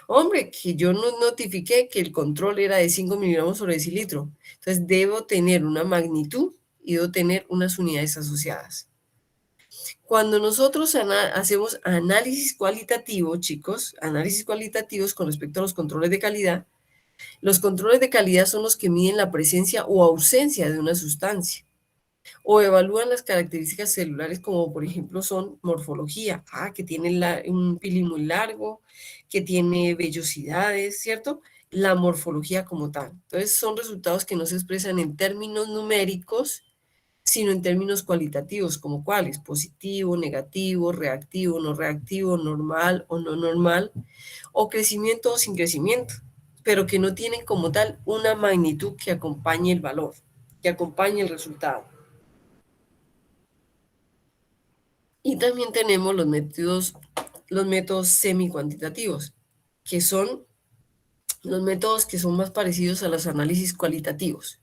Speaker 1: Hombre, que yo no notifiqué que el control era de 5 miligramos sobre decilitro. Entonces debo tener una magnitud y debo tener unas unidades asociadas. Cuando nosotros hacemos análisis cualitativo, chicos, análisis cualitativos con respecto a los controles de calidad, los controles de calidad son los que miden la presencia o ausencia de una sustancia o evalúan las características celulares como por ejemplo son morfología, que tiene un pili muy largo, que tiene vellosidades, ¿cierto? La morfología como tal. Entonces son resultados que no se expresan en términos numéricos, sino en términos cualitativos, como cuáles: positivo, negativo, reactivo, no reactivo, normal o no normal, o crecimiento o sin crecimiento, pero que no tienen como tal una magnitud que acompañe el valor, que acompañe el resultado. Y también tenemos los métodos semi-cuantitativos, que son los métodos que son más parecidos a los análisis cualitativos.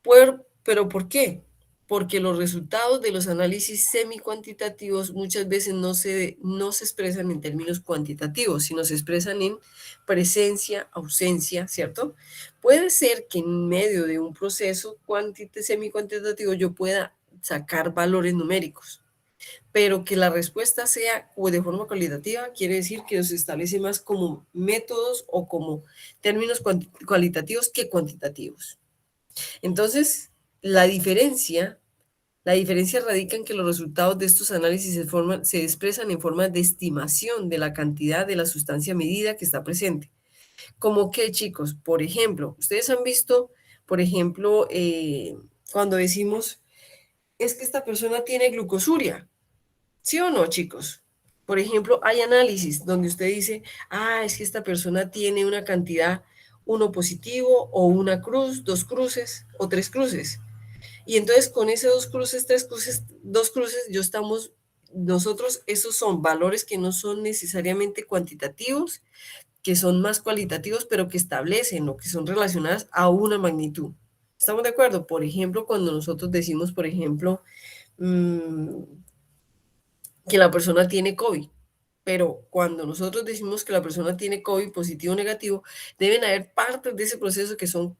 Speaker 1: ¿Pero por qué? Porque los resultados de los análisis semi-cuantitativos muchas veces no se expresan en términos cuantitativos, sino se expresan en presencia, ausencia, ¿cierto? Puede ser que en medio de un proceso semi-cuantitativo yo pueda sacar valores numéricos, pero que la respuesta sea de forma cualitativa quiere decir que se establece más como métodos o como términos cualitativos que cuantitativos. Entonces, la diferencia radica en que los resultados de estos análisis se expresan en forma de estimación de la cantidad de la sustancia medida que está presente. ¿Cómo qué, chicos? Por ejemplo, ustedes han visto, por ejemplo, cuando decimos, es que esta persona tiene glucosuria. ¿Sí o no, chicos? Por ejemplo, hay análisis donde usted dice, es que esta persona tiene una cantidad, uno positivo o una cruz, dos cruces o tres cruces. Y entonces con ese dos cruces, tres cruces, dos cruces, nosotros, esos son valores que no son necesariamente cuantitativos, que son más cualitativos, pero que establecen o que son relacionadas a una magnitud. ¿Estamos de acuerdo? Por ejemplo, cuando nosotros decimos, por ejemplo, que la persona tiene COVID, pero cuando nosotros decimos que la persona tiene COVID positivo o negativo, deben haber partes de ese proceso que son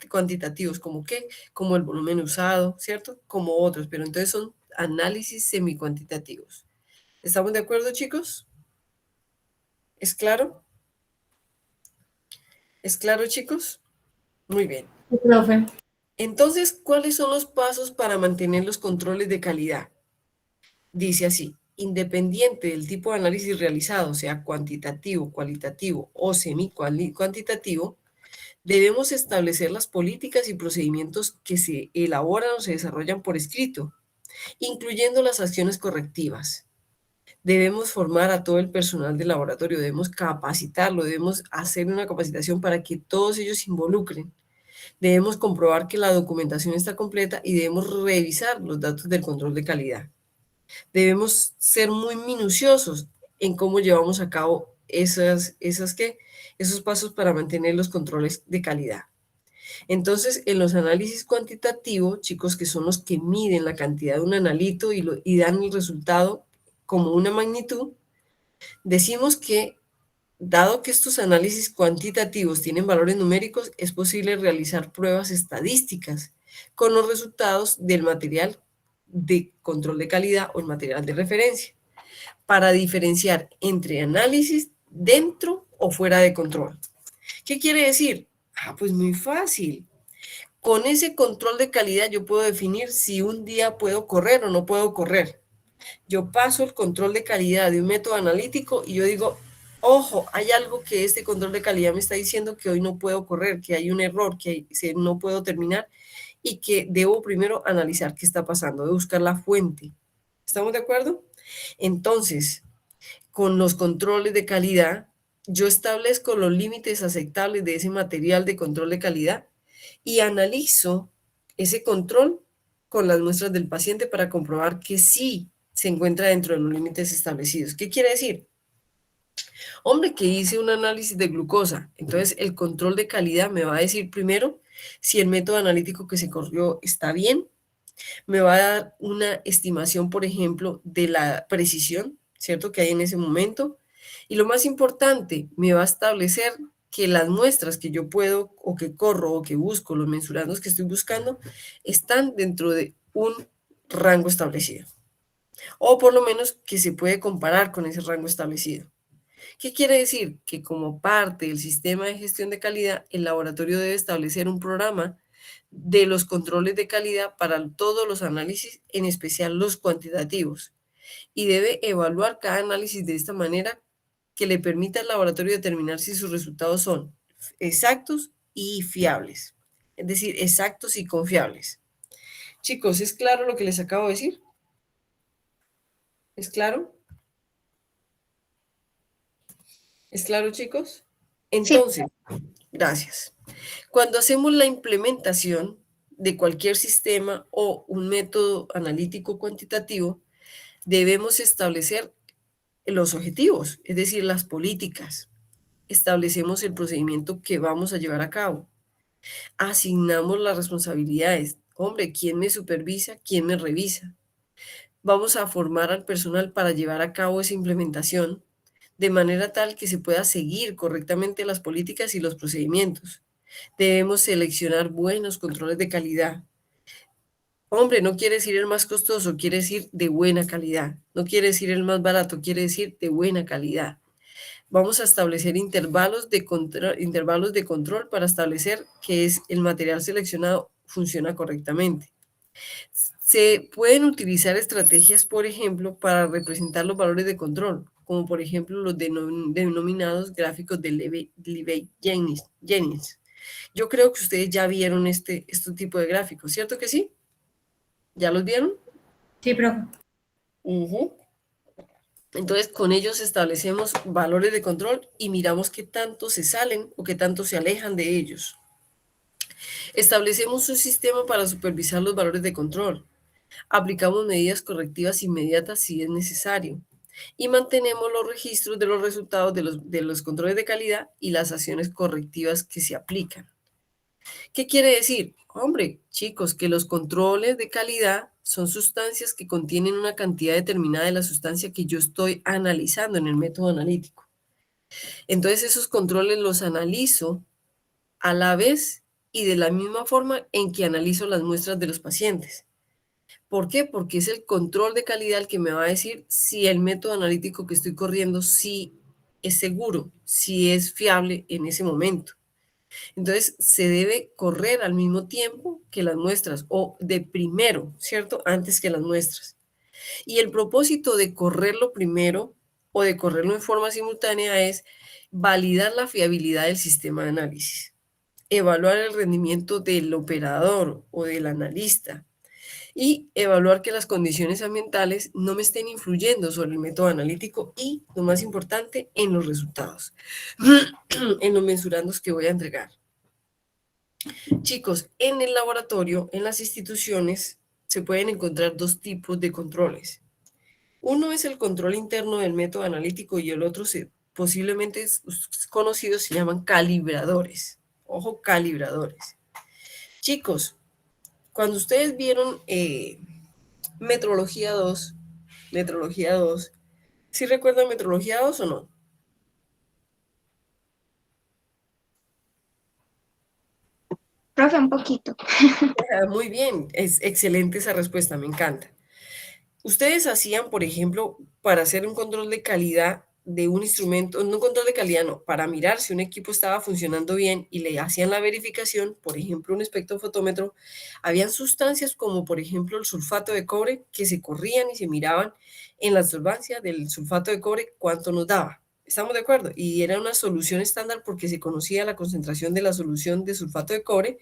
Speaker 1: cuantitativos, como qué, como el volumen usado, ¿cierto? Como otros, pero entonces son análisis semicuantitativos. ¿Estamos de acuerdo, chicos? ¿Es claro? ¿Es claro, chicos? Muy bien.
Speaker 4: Sí, profe.
Speaker 1: Entonces, ¿cuáles son los pasos para mantener los controles de calidad? Dice así: independiente del tipo de análisis realizado, sea cuantitativo, cualitativo o semi-cuantitativo, Debemos establecer las políticas y procedimientos que se elaboran o se desarrollan por escrito, incluyendo las acciones correctivas. Debemos formar a todo el personal del laboratorio, debemos capacitarlo, debemos hacer una capacitación para que todos ellos se involucren. Debemos comprobar que la documentación está completa y debemos revisar los datos del control de calidad. Debemos ser muy minuciosos en cómo llevamos a cabo esos pasos para mantener los controles de calidad. Entonces, en los análisis cuantitativos, chicos, que son los que miden la cantidad de un analito y dan el resultado como una magnitud, decimos que, dado que estos análisis cuantitativos tienen valores numéricos, es posible realizar pruebas estadísticas con los resultados del material de control de calidad o el material de referencia, para diferenciar entre análisis dentro o fuera de control. ¿Qué quiere decir? Pues muy fácil. Con ese control de calidad yo puedo definir si un día puedo correr o no puedo correr. Yo paso el control de calidad de un método analítico y yo digo, ojo, hay algo que este control de calidad me está diciendo que hoy no puedo correr, que hay un error, que no puedo terminar y que debo primero analizar qué está pasando, de buscar la fuente. ¿Estamos de acuerdo? Entonces, con los controles de calidad, yo establezco los límites aceptables de ese material de control de calidad y analizo ese control con las muestras del paciente para comprobar que sí se encuentra dentro de los límites establecidos. ¿Qué quiere decir? Hombre, que hice un análisis de glucosa, entonces el control de calidad me va a decir primero si el método analítico que se corrió está bien, me va a dar una estimación, por ejemplo, de la precisión, ¿cierto?, que hay en ese momento. Y lo más importante, me va a establecer que las muestras que yo puedo o que corro o que busco, los mensurandos que estoy buscando, están dentro de un rango establecido. O por lo menos que se puede comparar con ese rango establecido. ¿Qué quiere decir? Que como parte del sistema de gestión de calidad, el laboratorio debe establecer un programa de los controles de calidad para todos los análisis, en especial los cuantitativos, y debe evaluar cada análisis de esta manera que le permita al laboratorio determinar si sus resultados son exactos y fiables, es decir, exactos y confiables. Chicos, ¿es claro lo que les acabo de decir? ¿Es claro? ¿Es claro, chicos? Entonces, gracias. Cuando hacemos la implementación de cualquier sistema o un método analítico cuantitativo, debemos establecer los objetivos, es decir, las políticas. Establecemos el procedimiento que vamos a llevar a cabo. Asignamos las responsabilidades. Hombre, ¿quién me supervisa? ¿Quién me revisa? Vamos a formar al personal para llevar a cabo esa implementación de manera tal que se pueda seguir correctamente las políticas y los procedimientos. Debemos seleccionar buenos controles de calidad. Hombre, no quiere decir el más costoso, quiere decir de buena calidad. No quiere decir el más barato, quiere decir de buena calidad. Vamos a establecer intervalos de control para establecer que el material seleccionado funciona correctamente. Se pueden utilizar estrategias, por ejemplo, para representar los valores de control, como por ejemplo los denominados gráficos de Lebesgue-Jennings. Yo creo que ustedes ya vieron este tipo de gráficos, ¿cierto que sí? ¿Ya los vieron?
Speaker 4: Sí, profe.
Speaker 1: Entonces, con ellos establecemos valores de control y miramos qué tanto se salen o qué tanto se alejan de ellos. Establecemos un sistema para supervisar los valores de control. Aplicamos medidas correctivas inmediatas si es necesario. Y mantenemos los registros de los resultados de los controles de calidad y las acciones correctivas que se aplican. ¿Qué quiere decir? Hombre, chicos, que los controles de calidad son sustancias que contienen una cantidad determinada de la sustancia que yo estoy analizando en el método analítico. Entonces, esos controles los analizo a la vez y de la misma forma en que analizo las muestras de los pacientes. ¿Por qué? Porque es el control de calidad el que me va a decir si el método analítico que estoy corriendo sí es seguro, si es fiable en ese momento. Entonces, se debe correr al mismo tiempo que las muestras, o de primero, ¿cierto? Antes que las muestras. Y el propósito de correrlo primero o de correrlo en forma simultánea es validar la fiabilidad del sistema de análisis. evaluar el rendimiento del operador o del analista y evaluar que las condiciones ambientales no me estén influyendo sobre el método analítico y, lo más importante, en los resultados, en los mensurandos que voy a entregar. Chicos, en el laboratorio, en las instituciones, se pueden encontrar dos tipos de controles. Uno es el control interno del método analítico y el otro posiblemente es conocido, se llaman calibradores. Ojo, calibradores. Chicos, cuando ustedes vieron Metrología 2, ¿sí recuerdan Metrología 2 o no?
Speaker 2: Profe, un poquito.
Speaker 1: Muy bien, es excelente esa respuesta, me encanta. Ustedes hacían, por ejemplo, para hacer un control de calidad de un instrumento, no un control de calidad, no, para mirar si un equipo estaba funcionando bien y le hacían la verificación, por ejemplo, un espectrofotómetro, habían sustancias como, por ejemplo, el sulfato de cobre que se corrían y se miraban en la absorbancia del sulfato de cobre cuánto nos daba. ¿Estamos de acuerdo? Y era una solución estándar porque se conocía la concentración de la solución de sulfato de cobre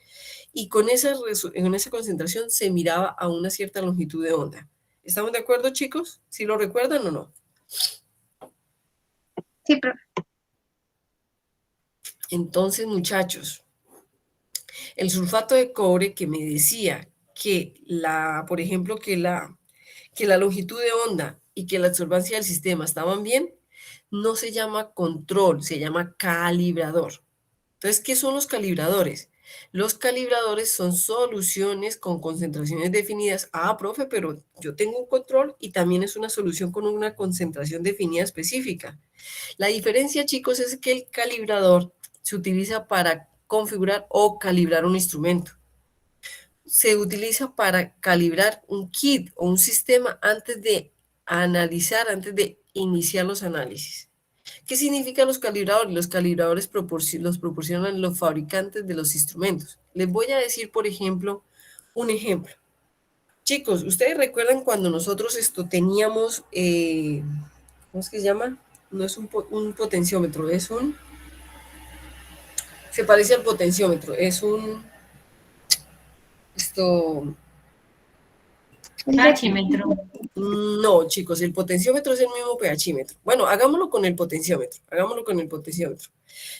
Speaker 1: y en esa concentración se miraba a una cierta longitud de onda. ¿Estamos de acuerdo, chicos? ¿Sí lo recuerdan o no?
Speaker 2: Sí, profe.
Speaker 1: Entonces, muchachos, el sulfato de cobre que me decía que por ejemplo, que la longitud de onda y que la absorbancia del sistema estaban bien, no se llama control, se llama calibrador. Entonces, ¿qué son los calibradores? Los calibradores son soluciones con concentraciones definidas. Ah, profe, pero yo tengo un control y también es una solución con una concentración definida específica. La diferencia, chicos, es que el calibrador se utiliza para configurar o calibrar un instrumento. Se utiliza para calibrar un kit o un sistema antes de analizar, antes de iniciar los análisis. ¿Qué significan los calibradores? Los calibradores los proporcionan los fabricantes de los instrumentos. Les voy a decir, por ejemplo, un ejemplo. Chicos, ¿ustedes recuerdan cuando nosotros teníamos, ¿cómo es que se llama? No es un potenciómetro, se parece al potenciómetro, esto,
Speaker 4: pHímetro.
Speaker 1: no, chicos, el potenciómetro es el mismo pHímetro. Bueno, hagámoslo con el potenciómetro,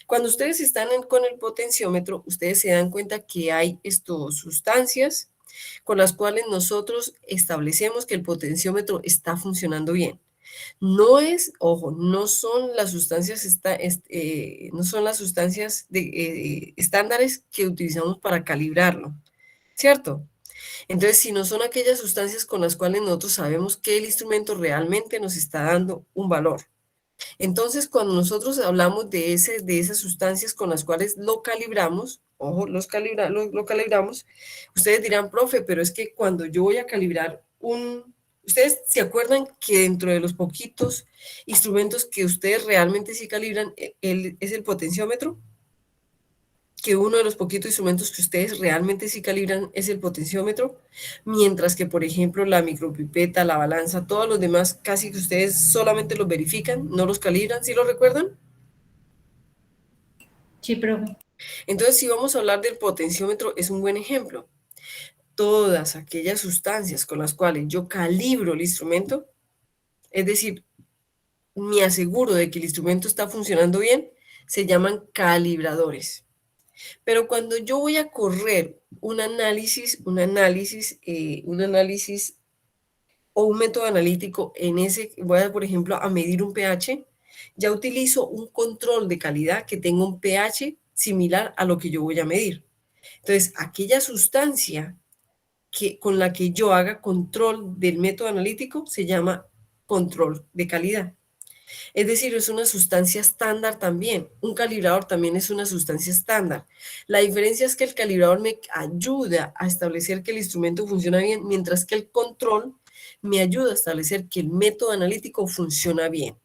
Speaker 1: Cuando ustedes están con el potenciómetro, ustedes se dan cuenta que hay sustancias con las cuales nosotros establecemos que el potenciómetro está funcionando bien. No es, ojo, no son las sustancias, no son las sustancias estándares que utilizamos para calibrarlo, ¿cierto? Entonces, si no son aquellas sustancias con las cuales nosotros sabemos que el instrumento realmente nos está dando un valor. Entonces, cuando nosotros hablamos de esas sustancias con las cuales lo calibramos, ojo, lo calibramos, ustedes dirán, profe, pero es que cuando yo voy a calibrar ¿ustedes se acuerdan que dentro de los poquitos instrumentos que ustedes realmente sí calibran, es el potenciómetro? Que uno de los poquitos instrumentos que ustedes realmente sí calibran es el potenciómetro, mientras que, por ejemplo, la micropipeta, la balanza, todos los demás casi que ustedes solamente los verifican, no los calibran, ¿sí lo recuerdan?
Speaker 4: Sí, profe.
Speaker 1: Entonces, si vamos a hablar del potenciómetro, es un buen ejemplo. Todas aquellas sustancias con las cuales yo calibro el instrumento, es decir, me aseguro de que el instrumento está funcionando bien, se llaman calibradores. Pero cuando yo voy a correr un análisis o un método analítico voy a, por ejemplo, a medir un pH, ya utilizo un control de calidad que tenga un pH similar a lo que yo voy a medir. Entonces, aquella sustancia con la que yo haga control del método analítico se llama control de calidad. Es decir, es una sustancia estándar también. Un calibrador también es una sustancia estándar. La diferencia es que el calibrador me ayuda a establecer que el instrumento funciona bien, mientras que el control me ayuda a establecer que el método analítico funciona bien.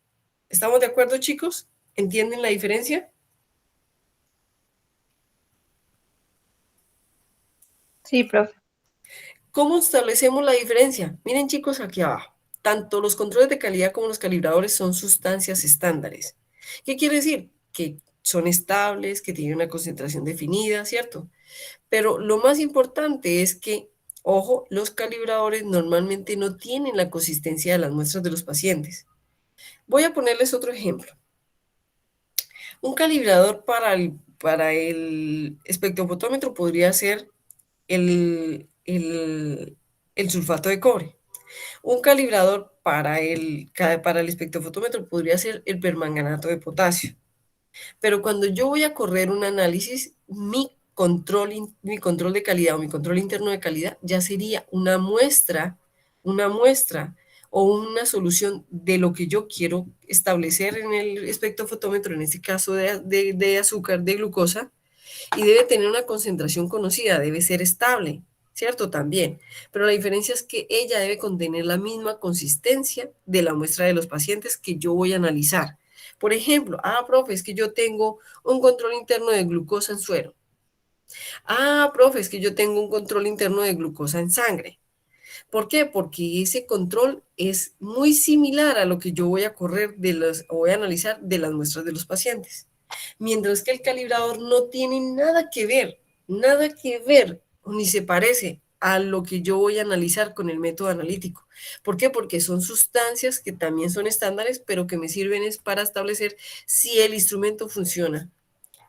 Speaker 1: ¿Estamos de acuerdo, chicos? ¿Entienden la diferencia?
Speaker 2: Sí, profe.
Speaker 1: ¿Cómo establecemos la diferencia? Miren, chicos, aquí abajo. Tanto los controles de calidad como los calibradores son sustancias estándares. ¿Qué quiere decir? Que son estables, que tienen una concentración definida, ¿cierto? Pero lo más importante es que, ojo, los calibradores normalmente no tienen la consistencia de las muestras de los pacientes. Voy a ponerles otro ejemplo. Un calibrador para el espectrofotómetro podría ser el sulfato de cobre. Un calibrador para el espectrofotómetro podría ser el permanganato de potasio. Pero cuando yo voy a correr un análisis, mi control de calidad o mi control interno de calidad ya sería una muestra o una solución de lo que yo quiero establecer en el espectrofotómetro, en este caso de azúcar, de glucosa, y debe tener una concentración conocida, debe ser estable, ¿cierto? También. Pero la diferencia es que ella debe contener la misma consistencia de la muestra de los pacientes que yo voy a analizar. Por ejemplo, profe, es que yo tengo un control interno de glucosa en suero. Profe, es que yo tengo un control interno de glucosa en sangre. ¿Por qué? Porque ese control es muy similar a lo que yo voy a correr o voy a analizar de las muestras de los pacientes. Mientras que el calibrador no tiene nada que ver, ni se parece a lo que yo voy a analizar con el método analítico. ¿Por qué? Porque son sustancias que también son estándares, pero que me sirven es para establecer si el instrumento funciona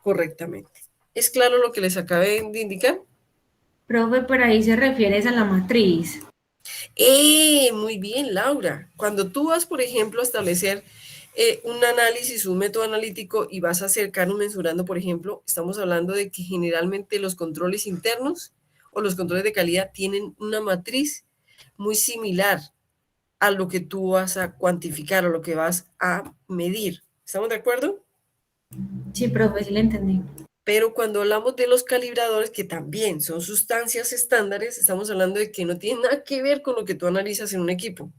Speaker 1: correctamente. ¿Es claro lo que les acabé de indicar?
Speaker 4: Profe, por ahí se refieres a la matriz.
Speaker 1: Muy bien, Laura. Cuando tú vas, por ejemplo, a establecer un análisis, un método analítico y vas a acercar un mensurando, por ejemplo, estamos hablando de que generalmente los controles internos o los controles de calidad tienen una matriz muy similar a lo que tú vas a cuantificar o lo que vas a medir. ¿Estamos de acuerdo?
Speaker 4: Sí, profe, sí le entendí.
Speaker 1: Pero cuando hablamos de los calibradores, que también son sustancias estándares, estamos hablando de que no tienen nada que ver con lo que tú analizas en un equipo.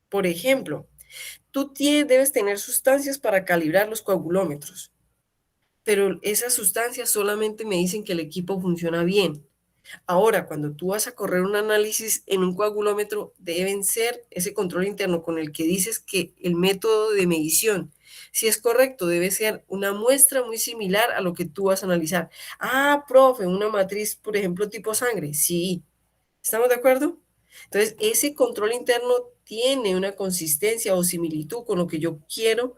Speaker 1: Por ejemplo, tú debes tener sustancias para calibrar los coagulómetros, pero esas sustancias solamente me dicen que el equipo funciona bien. Ahora, cuando tú vas a correr un análisis en un coagulómetro, deben ser ese control interno con el que dices que el método de medición, si es correcto, debe ser una muestra muy similar a lo que tú vas a analizar. Profe, una matriz, por ejemplo, tipo sangre. Sí, ¿estamos de acuerdo? Entonces, ese control interno tiene una consistencia o similitud con lo que yo quiero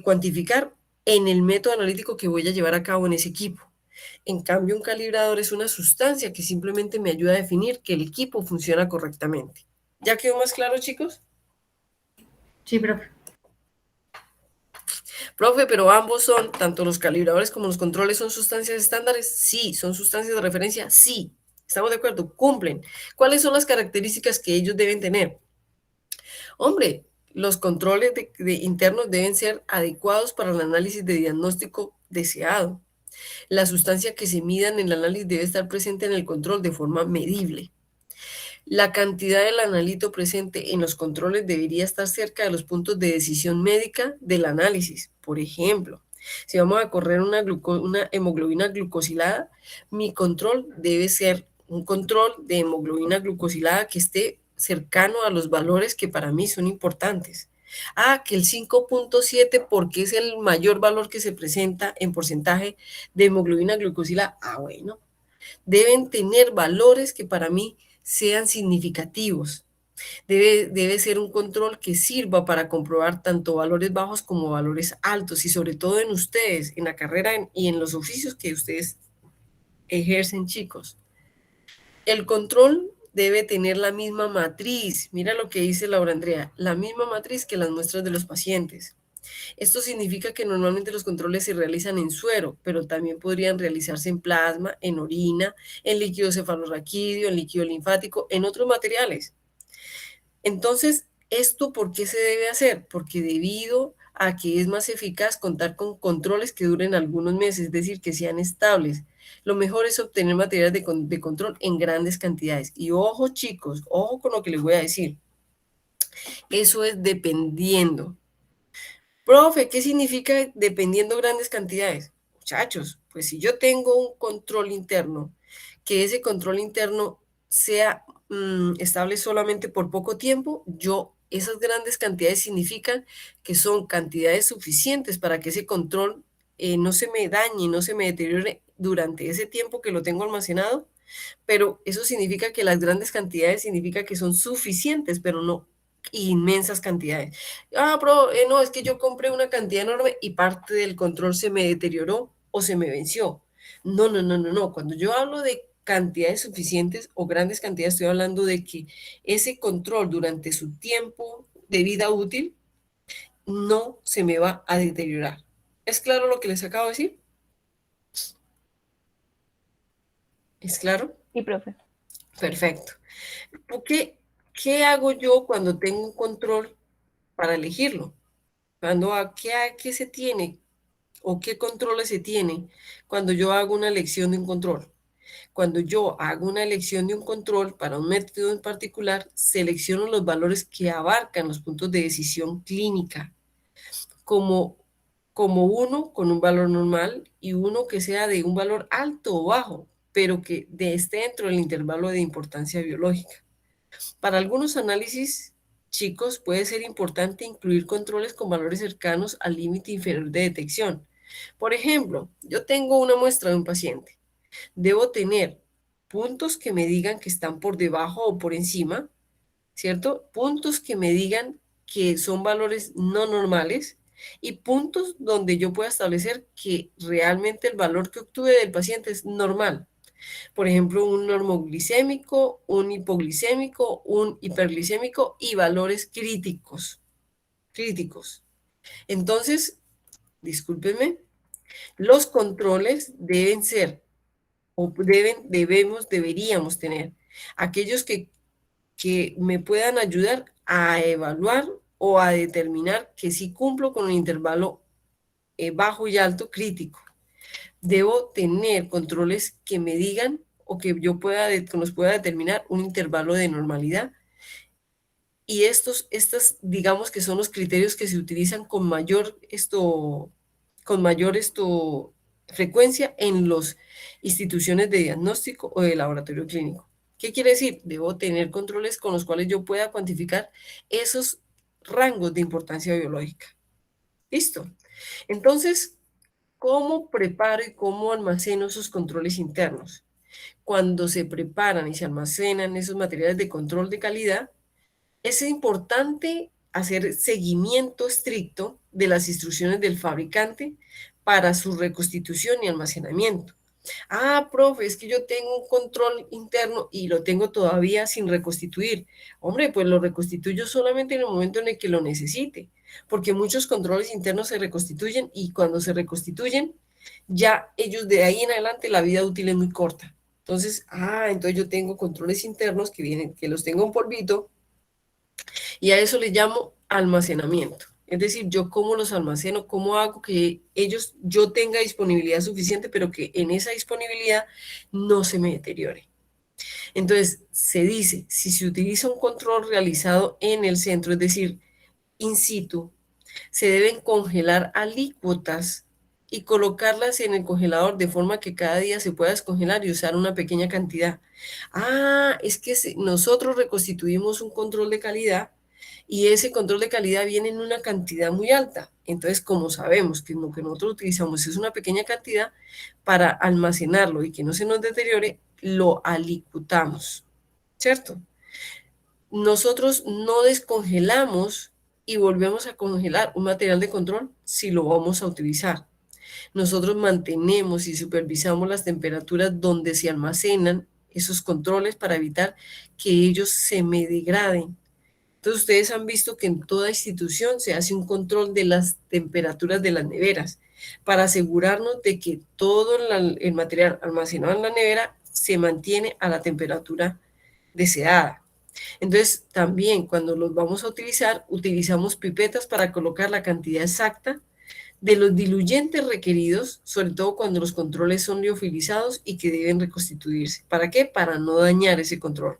Speaker 1: cuantificar en el método analítico que voy a llevar a cabo en ese equipo. En cambio, un calibrador es una sustancia que simplemente me ayuda a definir que el equipo funciona correctamente. ¿Ya quedó más claro, chicos?
Speaker 4: Sí, profe.
Speaker 1: Profe, pero ambos son, tanto los calibradores como los controles, ¿son sustancias estándares? Sí. ¿Son sustancias de referencia? Sí. ¿Estamos de acuerdo? Cumplen. ¿Cuáles son las características que ellos deben tener? Hombre, los controles internos deben ser adecuados para el análisis de diagnóstico deseado. La sustancia que se mida en el análisis debe estar presente en el control de forma medible. La cantidad del analito presente en los controles debería estar cerca de los puntos de decisión médica del análisis. Por ejemplo, si vamos a correr una hemoglobina glucosilada, mi control debe ser un control de hemoglobina glucosilada que esté cercano a los valores que para mí son importantes. Que el 5.7 porque es el mayor valor que se presenta en porcentaje de hemoglobina glucosilada. Bueno, deben tener valores que para mí sean significativos. Debe ser un control que sirva para comprobar tanto valores bajos como valores altos y sobre todo en ustedes, en la carrera y en los oficios que ustedes ejercen, chicos. El control debe tener la misma matriz, mira lo que dice Laura Andrea, la misma matriz que las muestras de los pacientes. Esto significa que normalmente los controles se realizan en suero, pero también podrían realizarse en plasma, en orina, en líquido cefalorraquídeo, en líquido linfático, en otros materiales. Entonces, ¿esto por qué se debe hacer? Porque debido a que es más eficaz contar con controles que duren algunos meses, es decir, que sean estables. Lo mejor es obtener materiales de control en grandes cantidades. Y ojo, chicos, ojo con lo que les voy a decir. Eso es dependiendo. Profe, ¿qué significa dependiendo grandes cantidades? Muchachos, pues si yo tengo un control interno, que ese control interno sea estable solamente por poco tiempo, esas grandes cantidades significan que son cantidades suficientes para que ese control no se me dañe, no se me deteriore durante ese tiempo que lo tengo almacenado, pero eso significa que las grandes cantidades significa que son suficientes, pero no inmensas cantidades. Pero no, es que yo compré una cantidad enorme y parte del control se me deterioró o se me venció. No, no, no, no, no. Cuando yo hablo de cantidades suficientes o grandes cantidades, estoy hablando de que ese control durante su tiempo de vida útil no se me va a deteriorar. ¿Es claro lo que les acabo de decir? ¿Es claro?
Speaker 3: Sí, profe.
Speaker 1: Perfecto. ¿Qué hago yo cuando tengo un control para elegirlo? ¿Qué se tiene o qué controles se tiene cuando yo hago una elección de un control? Cuando yo hago una elección de un control para un método en particular, selecciono los valores que abarcan los puntos de decisión clínica, como, como uno con un valor normal y uno que sea de un valor alto o bajo, pero que esté dentro del intervalo de importancia biológica. Para algunos análisis, chicos, puede ser importante incluir controles con valores cercanos al límite inferior de detección. Por ejemplo, yo tengo una muestra de un paciente. Debo tener puntos que me digan que están por debajo o por encima, ¿cierto? Puntos que me digan que son valores no normales y puntos donde yo pueda establecer que realmente el valor que obtuve del paciente es normal. Por ejemplo, un normoglicémico, un hipoglicémico, un hiperglicémico y valores críticos. Críticos. Entonces, discúlpenme, los controles deben ser, o deberíamos tener, aquellos que me puedan ayudar a evaluar o a determinar que sí cumplo con un intervalo bajo y alto crítico. Debo tener controles que me digan o que que nos pueda determinar un intervalo de normalidad. Y digamos que son los criterios que se utilizan con mayor frecuencia en las instituciones de diagnóstico o de laboratorio clínico. ¿Qué quiere decir? Debo tener controles con los cuales yo pueda cuantificar esos rangos de importancia biológica. ¿Listo? Entonces, ¿cómo preparo y cómo almaceno esos controles internos? Cuando se preparan y se almacenan esos materiales de control de calidad, es importante hacer seguimiento estricto de las instrucciones del fabricante para su reconstitución y almacenamiento. Profe, es que yo tengo un control interno y lo tengo todavía sin reconstituir. Hombre, pues lo reconstituyo solamente en el momento en el que lo necesite, porque muchos controles internos se reconstituyen y cuando se reconstituyen, ya ellos de ahí en adelante la vida útil es muy corta. Entonces yo tengo controles internos que los tengo en polvito y a eso le llamo almacenamiento. Es decir, yo cómo los almaceno, cómo hago que yo tenga disponibilidad suficiente, pero que en esa disponibilidad no se me deteriore. Entonces, se dice, si se utiliza un control realizado en el centro, es decir, in situ, se deben congelar alícuotas y colocarlas en el congelador de forma que cada día se pueda descongelar y usar una pequeña cantidad. Es que nosotros reconstituimos un control de calidad y ese control de calidad viene en una cantidad muy alta. Entonces, como sabemos que lo que nosotros utilizamos es una pequeña cantidad, para almacenarlo y que no se nos deteriore, lo alicutamos, ¿cierto? Nosotros no descongelamos y volvemos a congelar un material de control si lo vamos a utilizar. Nosotros mantenemos y supervisamos las temperaturas donde se almacenan esos controles para evitar que ellos se me degraden. Entonces, ustedes han visto que en toda institución se hace un control de las temperaturas de las neveras para asegurarnos de que todo el material almacenado en la nevera se mantiene a la temperatura deseada. Entonces, también cuando los vamos a utilizar, utilizamos pipetas para colocar la cantidad exacta de los diluyentes requeridos, sobre todo cuando los controles son liofilizados y que deben reconstituirse. ¿Para qué? Para no dañar ese control.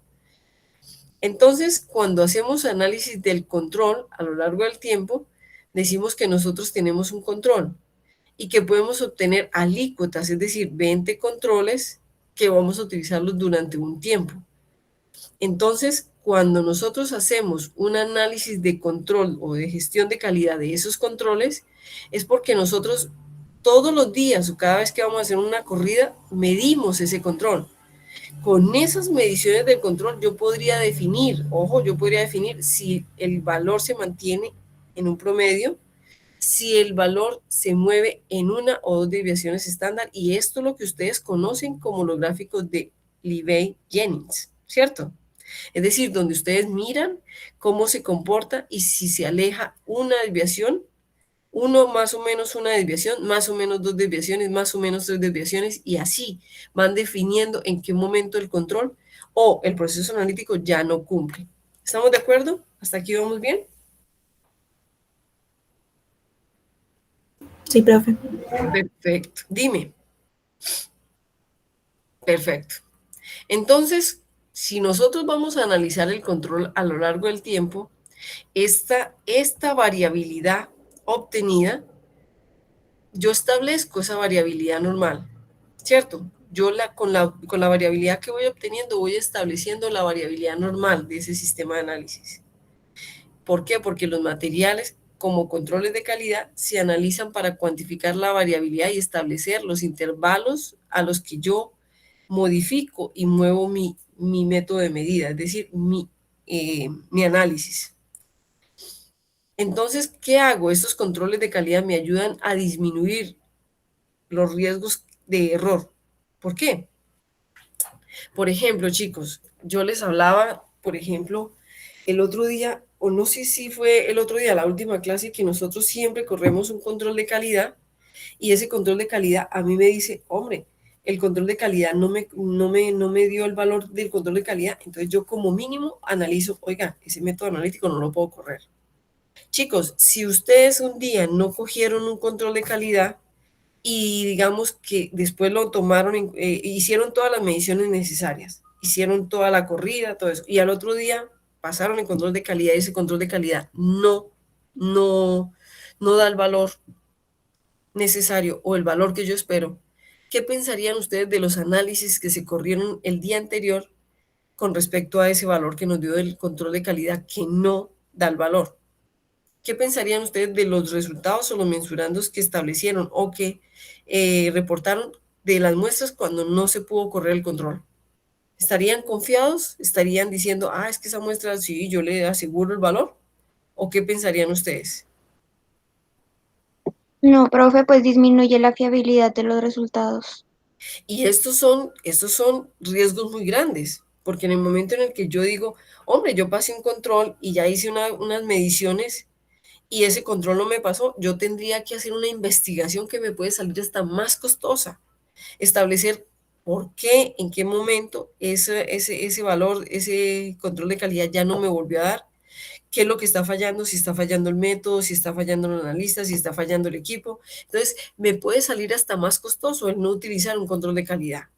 Speaker 1: Entonces, cuando hacemos análisis del control a lo largo del tiempo, decimos que nosotros tenemos un control y que podemos obtener alícuotas, es decir, 20 controles que vamos a utilizarlos durante un tiempo. Entonces, cuando nosotros hacemos un análisis de control o de gestión de calidad de esos controles, es porque nosotros todos los días o cada vez que vamos a hacer una corrida, medimos ese control. Con esas mediciones del control yo podría definir, ojo, yo podría definir si el valor se mantiene en un promedio, si el valor se mueve en una o dos desviaciones estándar, y esto es lo que ustedes conocen como los gráficos de Lebesgue-Jennings, ¿cierto? Es decir, donde ustedes miran cómo se comporta y si se aleja una desviación, uno más o menos una desviación, más o menos dos desviaciones, más o menos tres desviaciones, y así van definiendo en qué momento el control o el proceso analítico ya no cumple. ¿Estamos de acuerdo? ¿Hasta aquí vamos bien?
Speaker 5: Sí, profe.
Speaker 1: Perfecto. Dime. Perfecto. Entonces, si nosotros vamos a analizar el control a lo largo del tiempo, esta variabilidad obtenida, yo establezco esa variabilidad normal, ¿cierto? Yo con la variabilidad que voy obteniendo voy estableciendo la variabilidad normal de ese sistema de análisis. ¿Por qué? Porque los materiales como controles de calidad se analizan para cuantificar la variabilidad y establecer los intervalos a los que yo modifico y muevo mi método de medida, es decir, mi análisis. Entonces, ¿qué hago? Estos controles de calidad me ayudan a disminuir los riesgos de error. ¿Por qué? Por ejemplo, chicos, yo les hablaba, por ejemplo, el otro día, o no sé si fue el otro día, la última clase, que nosotros siempre corremos un control de calidad, y ese control de calidad a mí me dice, hombre, el control de calidad no me dio el valor del control de calidad, entonces yo como mínimo analizo, oiga, ese método analítico no lo puedo correr. Chicos, si ustedes un día no cogieron un control de calidad y digamos que después lo tomaron, hicieron todas las mediciones necesarias, hicieron toda la corrida, todo eso, y al otro día pasaron el control de calidad y ese control de calidad no da el valor necesario o el valor que yo espero, ¿qué pensarían ustedes de los análisis que se corrieron el día anterior con respecto a ese valor que nos dio el control de calidad que no da el valor? ¿Qué pensarían ustedes de los resultados o los mensurandos que establecieron o que reportaron de las muestras cuando no se pudo correr el control? ¿Estarían confiados? ¿Estarían diciendo, es que esa muestra sí, yo le aseguro el valor? ¿O qué pensarían ustedes?
Speaker 2: No, profe, pues disminuye la fiabilidad de los resultados.
Speaker 1: Y estos son riesgos muy grandes, porque en el momento en el que yo digo, hombre, yo pasé un control y ya hice unas mediciones y ese control no me pasó, yo tendría que hacer una investigación que me puede salir hasta más costosa. Establecer por qué, en qué momento ese valor, ese control de calidad ya no me volvió a dar, qué es lo que está fallando, si está fallando el método, si está fallando el analista, si está fallando el equipo. Entonces, me puede salir hasta más costoso el no utilizar un control de calidad.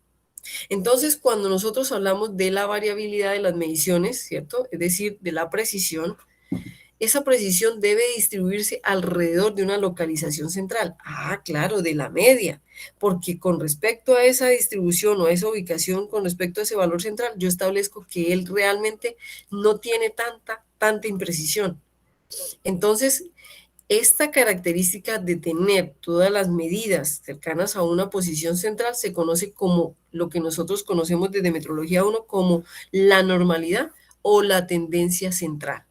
Speaker 1: Entonces, cuando nosotros hablamos de la variabilidad de las mediciones, ¿cierto? Es decir, de la precisión, esa precisión debe distribuirse alrededor de una localización central. Claro, de la media, porque con respecto a esa distribución o a esa ubicación, con respecto a ese valor central, yo establezco que él realmente no tiene tanta imprecisión. Entonces, esta característica de tener todas las medidas cercanas a una posición central se conoce como lo que nosotros conocemos desde Metrología 1 como la normalidad o la tendencia central.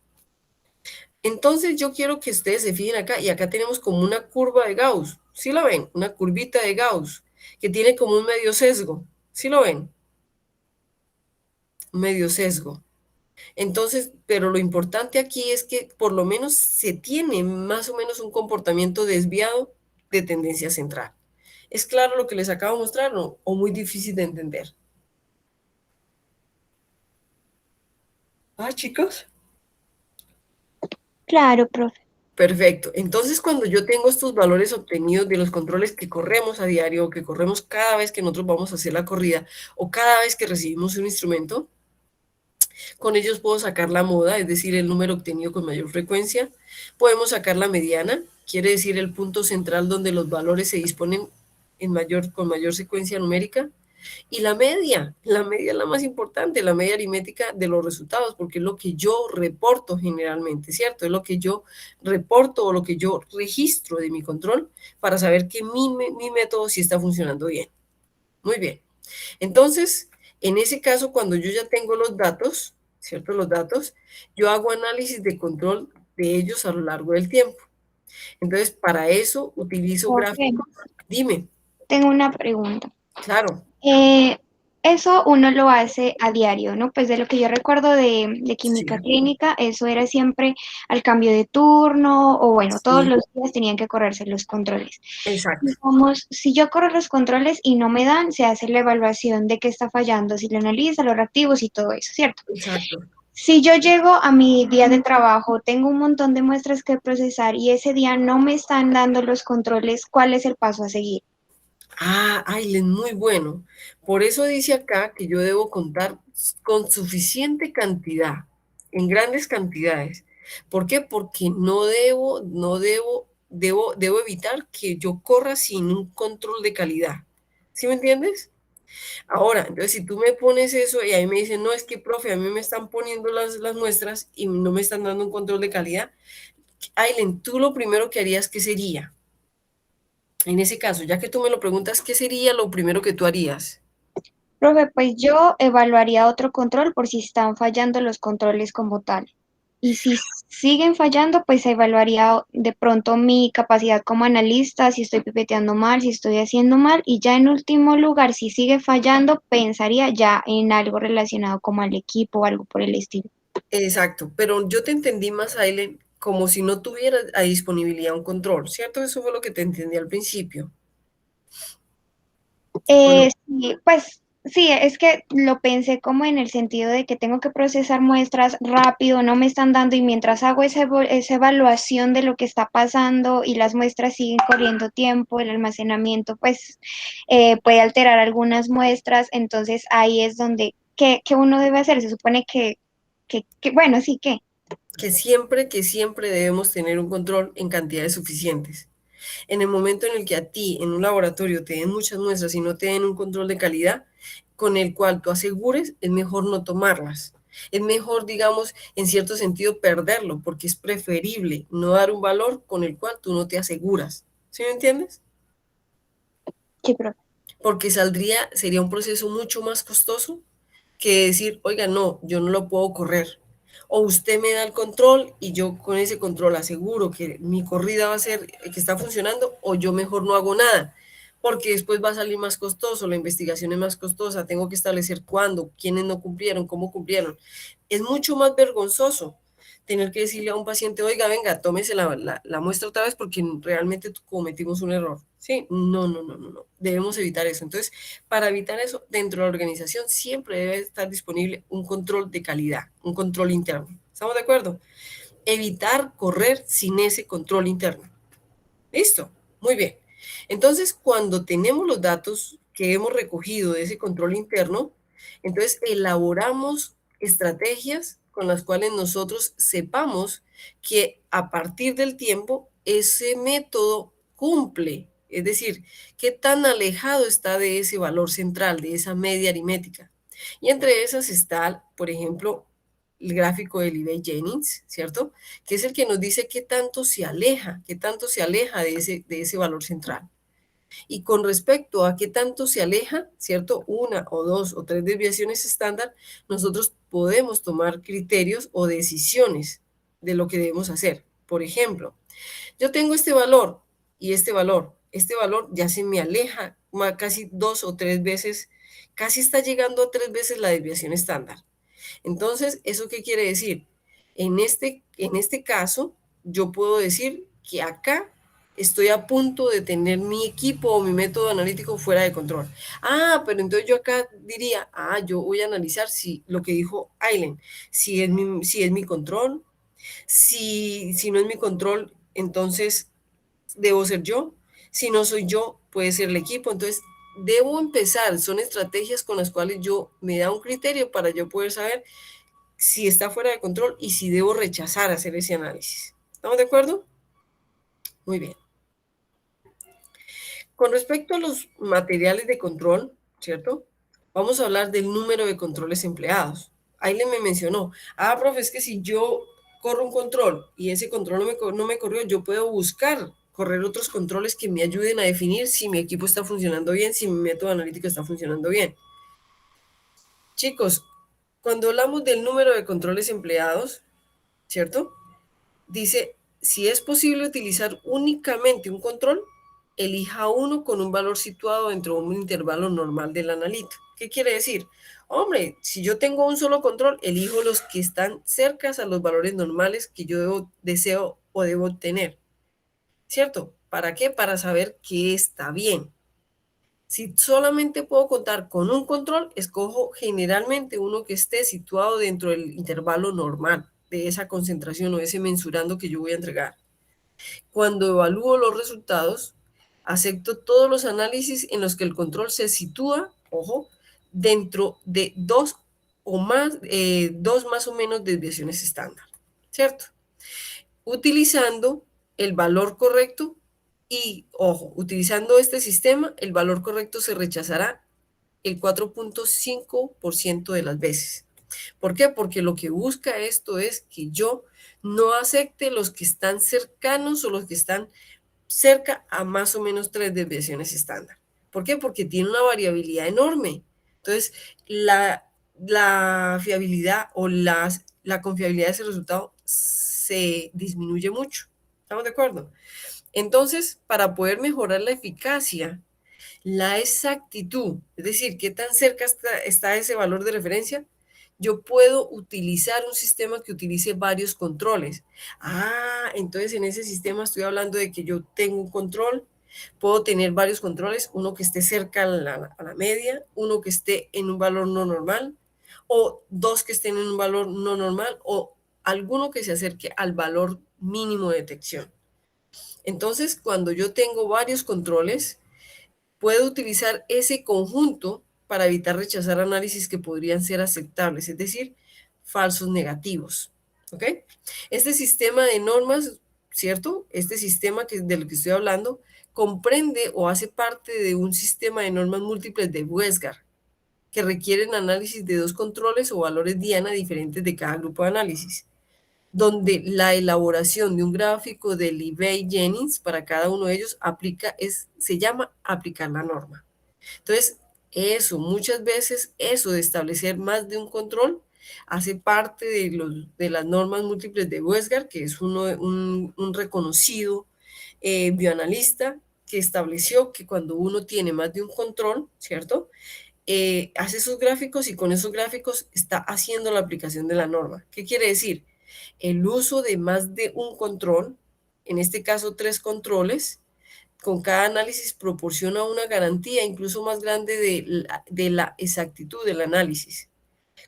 Speaker 1: Entonces yo quiero que ustedes se fijen acá, y acá tenemos como una curva de Gauss, ¿sí lo ven? Una curvita de Gauss, que tiene como un medio sesgo, ¿sí lo ven? Un medio sesgo. Entonces, pero lo importante aquí es que por lo menos se tiene más o menos un comportamiento desviado de tendencia central. ¿Es claro lo que les acabo de mostrar o muy difícil de entender? Chicos.
Speaker 2: Claro, profe.
Speaker 1: Perfecto. Entonces, cuando yo tengo estos valores obtenidos de los controles que corremos a diario, que corremos cada vez que nosotros vamos a hacer la corrida o cada vez que recibimos un instrumento, con ellos puedo sacar la moda, es decir, el número obtenido con mayor frecuencia. Podemos sacar la mediana, quiere decir el punto central donde los valores se disponen con mayor secuencia numérica. Y la media es la más importante, la media aritmética de los resultados, porque es lo que yo reporto generalmente, ¿cierto? Es lo que yo reporto o lo que yo registro de mi control para saber que mi método sí está funcionando bien. Muy bien. Entonces, en ese caso, cuando yo ya tengo los datos, ¿cierto? Los datos, yo hago análisis de control de ellos a lo largo del tiempo. Entonces, para eso utilizo
Speaker 2: Profe,
Speaker 1: gráficos. Dime,
Speaker 2: tengo una pregunta.
Speaker 1: claro,
Speaker 2: Eso uno lo hace a diario, ¿no? Pues de lo que yo recuerdo de química
Speaker 1: sí,
Speaker 2: clínica, eso era siempre al cambio de turno o bueno, todos
Speaker 1: sí,
Speaker 2: los días tenían que correrse los controles.
Speaker 1: exacto,
Speaker 2: Digamos, si yo corro los controles y no me dan, se hace la evaluación de qué está fallando, si lo analiza, los reactivos y todo eso, ¿cierto?
Speaker 1: exacto.
Speaker 2: Si yo llego a mi día de trabajo, tengo un montón de muestras que procesar y ese día no me están dando los controles, ¿cuál es el paso a seguir?
Speaker 1: Ah, Ailen, muy bueno. Por eso dice acá que yo debo contar con suficiente cantidad, en grandes cantidades. ¿Por qué? Porque debo evitar que yo corra sin un control de calidad. ¿Sí me entiendes? Ahora, entonces, si tú me pones eso y ahí me dicen, no, es que, profe, a mí me están poniendo las muestras y no me están dando un control de calidad. Ailen, tú lo primero que harías, ¿qué sería? En ese caso, ya que tú me lo preguntas, ¿qué sería lo primero que tú harías?
Speaker 2: Profe, pues yo evaluaría otro control por si están fallando los controles como tal. Y si siguen fallando, pues evaluaría de pronto mi capacidad como analista, si estoy pipeteando mal, si estoy haciendo mal. Y ya en último lugar, si sigue fallando, pensaría ya en algo relacionado como al equipo o algo por el estilo.
Speaker 1: Exacto, pero yo te entendí más, Aileen, como si no tuviera a disponibilidad un control, ¿cierto? Eso fue lo que te entendí al principio. Bueno,
Speaker 2: Sí, pues sí, es que lo pensé como en el sentido de que tengo que procesar muestras rápido, no me están dando y mientras hago esa evaluación de lo que está pasando y las muestras siguen corriendo tiempo, el almacenamiento pues puede alterar algunas muestras, entonces ahí es donde, ¿qué uno debe hacer? Se supone bueno, sí, ¿qué?
Speaker 1: que siempre debemos tener un control en cantidades suficientes. En el momento en el que a ti en un laboratorio te den muchas muestras y no te den un control de calidad con el cual tú asegures, es mejor no tomarlas. Es mejor, digamos, en cierto sentido, perderlo, porque es preferible no dar un valor con el cual tú no te aseguras. ¿Sí me entiendes?
Speaker 2: Sí, profe.
Speaker 1: Porque sería un proceso mucho más costoso que decir, oiga, no, yo no lo puedo correr. O usted me da el control y yo con ese control aseguro que mi corrida va a ser que está funcionando, o yo mejor no hago nada, porque después va a salir más costoso, la investigación es más costosa, tengo que establecer cuándo, quiénes no cumplieron, cómo cumplieron. Es mucho más vergonzoso tener que decirle a un paciente, oiga, venga, tómese la muestra otra vez porque realmente cometimos un error. Sí, no. Debemos evitar eso. Entonces, para evitar eso, dentro de la organización siempre debe estar disponible un control de calidad, un control interno. ¿Estamos de acuerdo? Evitar correr sin ese control interno. Listo, muy bien. Entonces, cuando tenemos los datos que hemos recogido de ese control interno, entonces elaboramos estrategias con las cuales nosotros sepamos que a partir del tiempo ese método cumple, es decir, qué tan alejado está de ese valor central, de esa media aritmética. Y entre esas está, por ejemplo, el gráfico de Libet-Jennings, ¿cierto? Que es el que nos dice qué tanto se aleja de ese valor central. Y con respecto a qué tanto se aleja, ¿cierto? Una o dos o tres desviaciones estándar, nosotros podemos tomar criterios o decisiones de lo que debemos hacer. Por ejemplo, yo tengo este valor y este valor ya se me aleja casi dos o tres veces, casi está llegando a tres veces la desviación estándar. Entonces, ¿eso qué quiere decir? En este caso, yo puedo decir que acá estoy a punto de tener mi equipo o mi método analítico fuera de control. Ah, pero entonces yo acá diría, yo voy a analizar si lo que dijo Aileen, si es mi control, si no es mi control, entonces debo ser yo. Si no soy yo, puede ser el equipo. Entonces, debo empezar. Son estrategias con las cuales yo me da un criterio para yo poder saber si está fuera de control y si debo rechazar hacer ese análisis. ¿Estamos de acuerdo? Muy bien. Con respecto a los materiales de control, ¿cierto? Vamos a hablar del número de controles empleados. Ahí me mencionó, profe, es que si yo corro un control y ese control no me corrió, yo puedo buscar correr otros controles que me ayuden a definir si mi equipo está funcionando bien, si mi método analítico está funcionando bien. Chicos, cuando hablamos del número de controles empleados, ¿cierto? Dice, si es posible utilizar únicamente un control, elija uno con un valor situado dentro de un intervalo normal del analito. ¿Qué quiere decir? Hombre, si yo tengo un solo control, elijo los que están cercas a los valores normales que yo deseo o debo obtener. ¿Cierto? ¿Para qué? Para saber que está bien. Si solamente puedo contar con un control, escojo generalmente uno que esté situado dentro del intervalo normal de esa concentración o ese mensurando que yo voy a entregar. Cuando evalúo los resultados, acepto todos los análisis en los que el control se sitúa, ojo, dentro de dos más o menos desviaciones estándar, ¿cierto? Utilizando el valor correcto y, ojo, utilizando este sistema, el valor correcto se rechazará el 4.5% de las veces. ¿Por qué? Porque lo que busca esto es que yo no acepte los que están cercanos o los que están cerca a más o menos 3 desviaciones estándar. ¿Por qué? Porque tiene una variabilidad enorme. Entonces, la fiabilidad o la confiabilidad de ese resultado se disminuye mucho. ¿Estamos de acuerdo? Entonces, para poder mejorar la eficacia, la exactitud, es decir, qué tan cerca está ese valor de referencia, yo puedo utilizar un sistema que utilice varios controles. Entonces en ese sistema estoy hablando de que yo tengo un control, puedo tener varios controles, uno que esté cerca a la media, uno que esté en un valor no normal, o dos que estén en un valor no normal, o alguno que se acerque al valor mínimo de detección. Entonces, cuando yo tengo varios controles, puedo utilizar ese conjunto para evitar rechazar análisis que podrían ser aceptables, es decir, falsos negativos. ¿Ok? Este sistema de normas, ¿cierto? Este sistema del que estoy hablando comprende o hace parte de un sistema de normas múltiples de Westgard que requieren análisis de dos controles o valores diana diferentes de cada grupo de análisis, donde la elaboración de un gráfico de Libey-Jennings para cada uno de ellos se llama aplicar la norma. Entonces, muchas veces eso de establecer más de un control hace parte de las normas múltiples de Westgard, que es un reconocido bioanalista que estableció que cuando uno tiene más de un control, ¿cierto? Hace esos gráficos y con esos gráficos está haciendo la aplicación de la norma. ¿Qué quiere decir? El uso de más de un control, en este caso 3 controles, con cada análisis proporciona una garantía incluso más grande de la exactitud del análisis.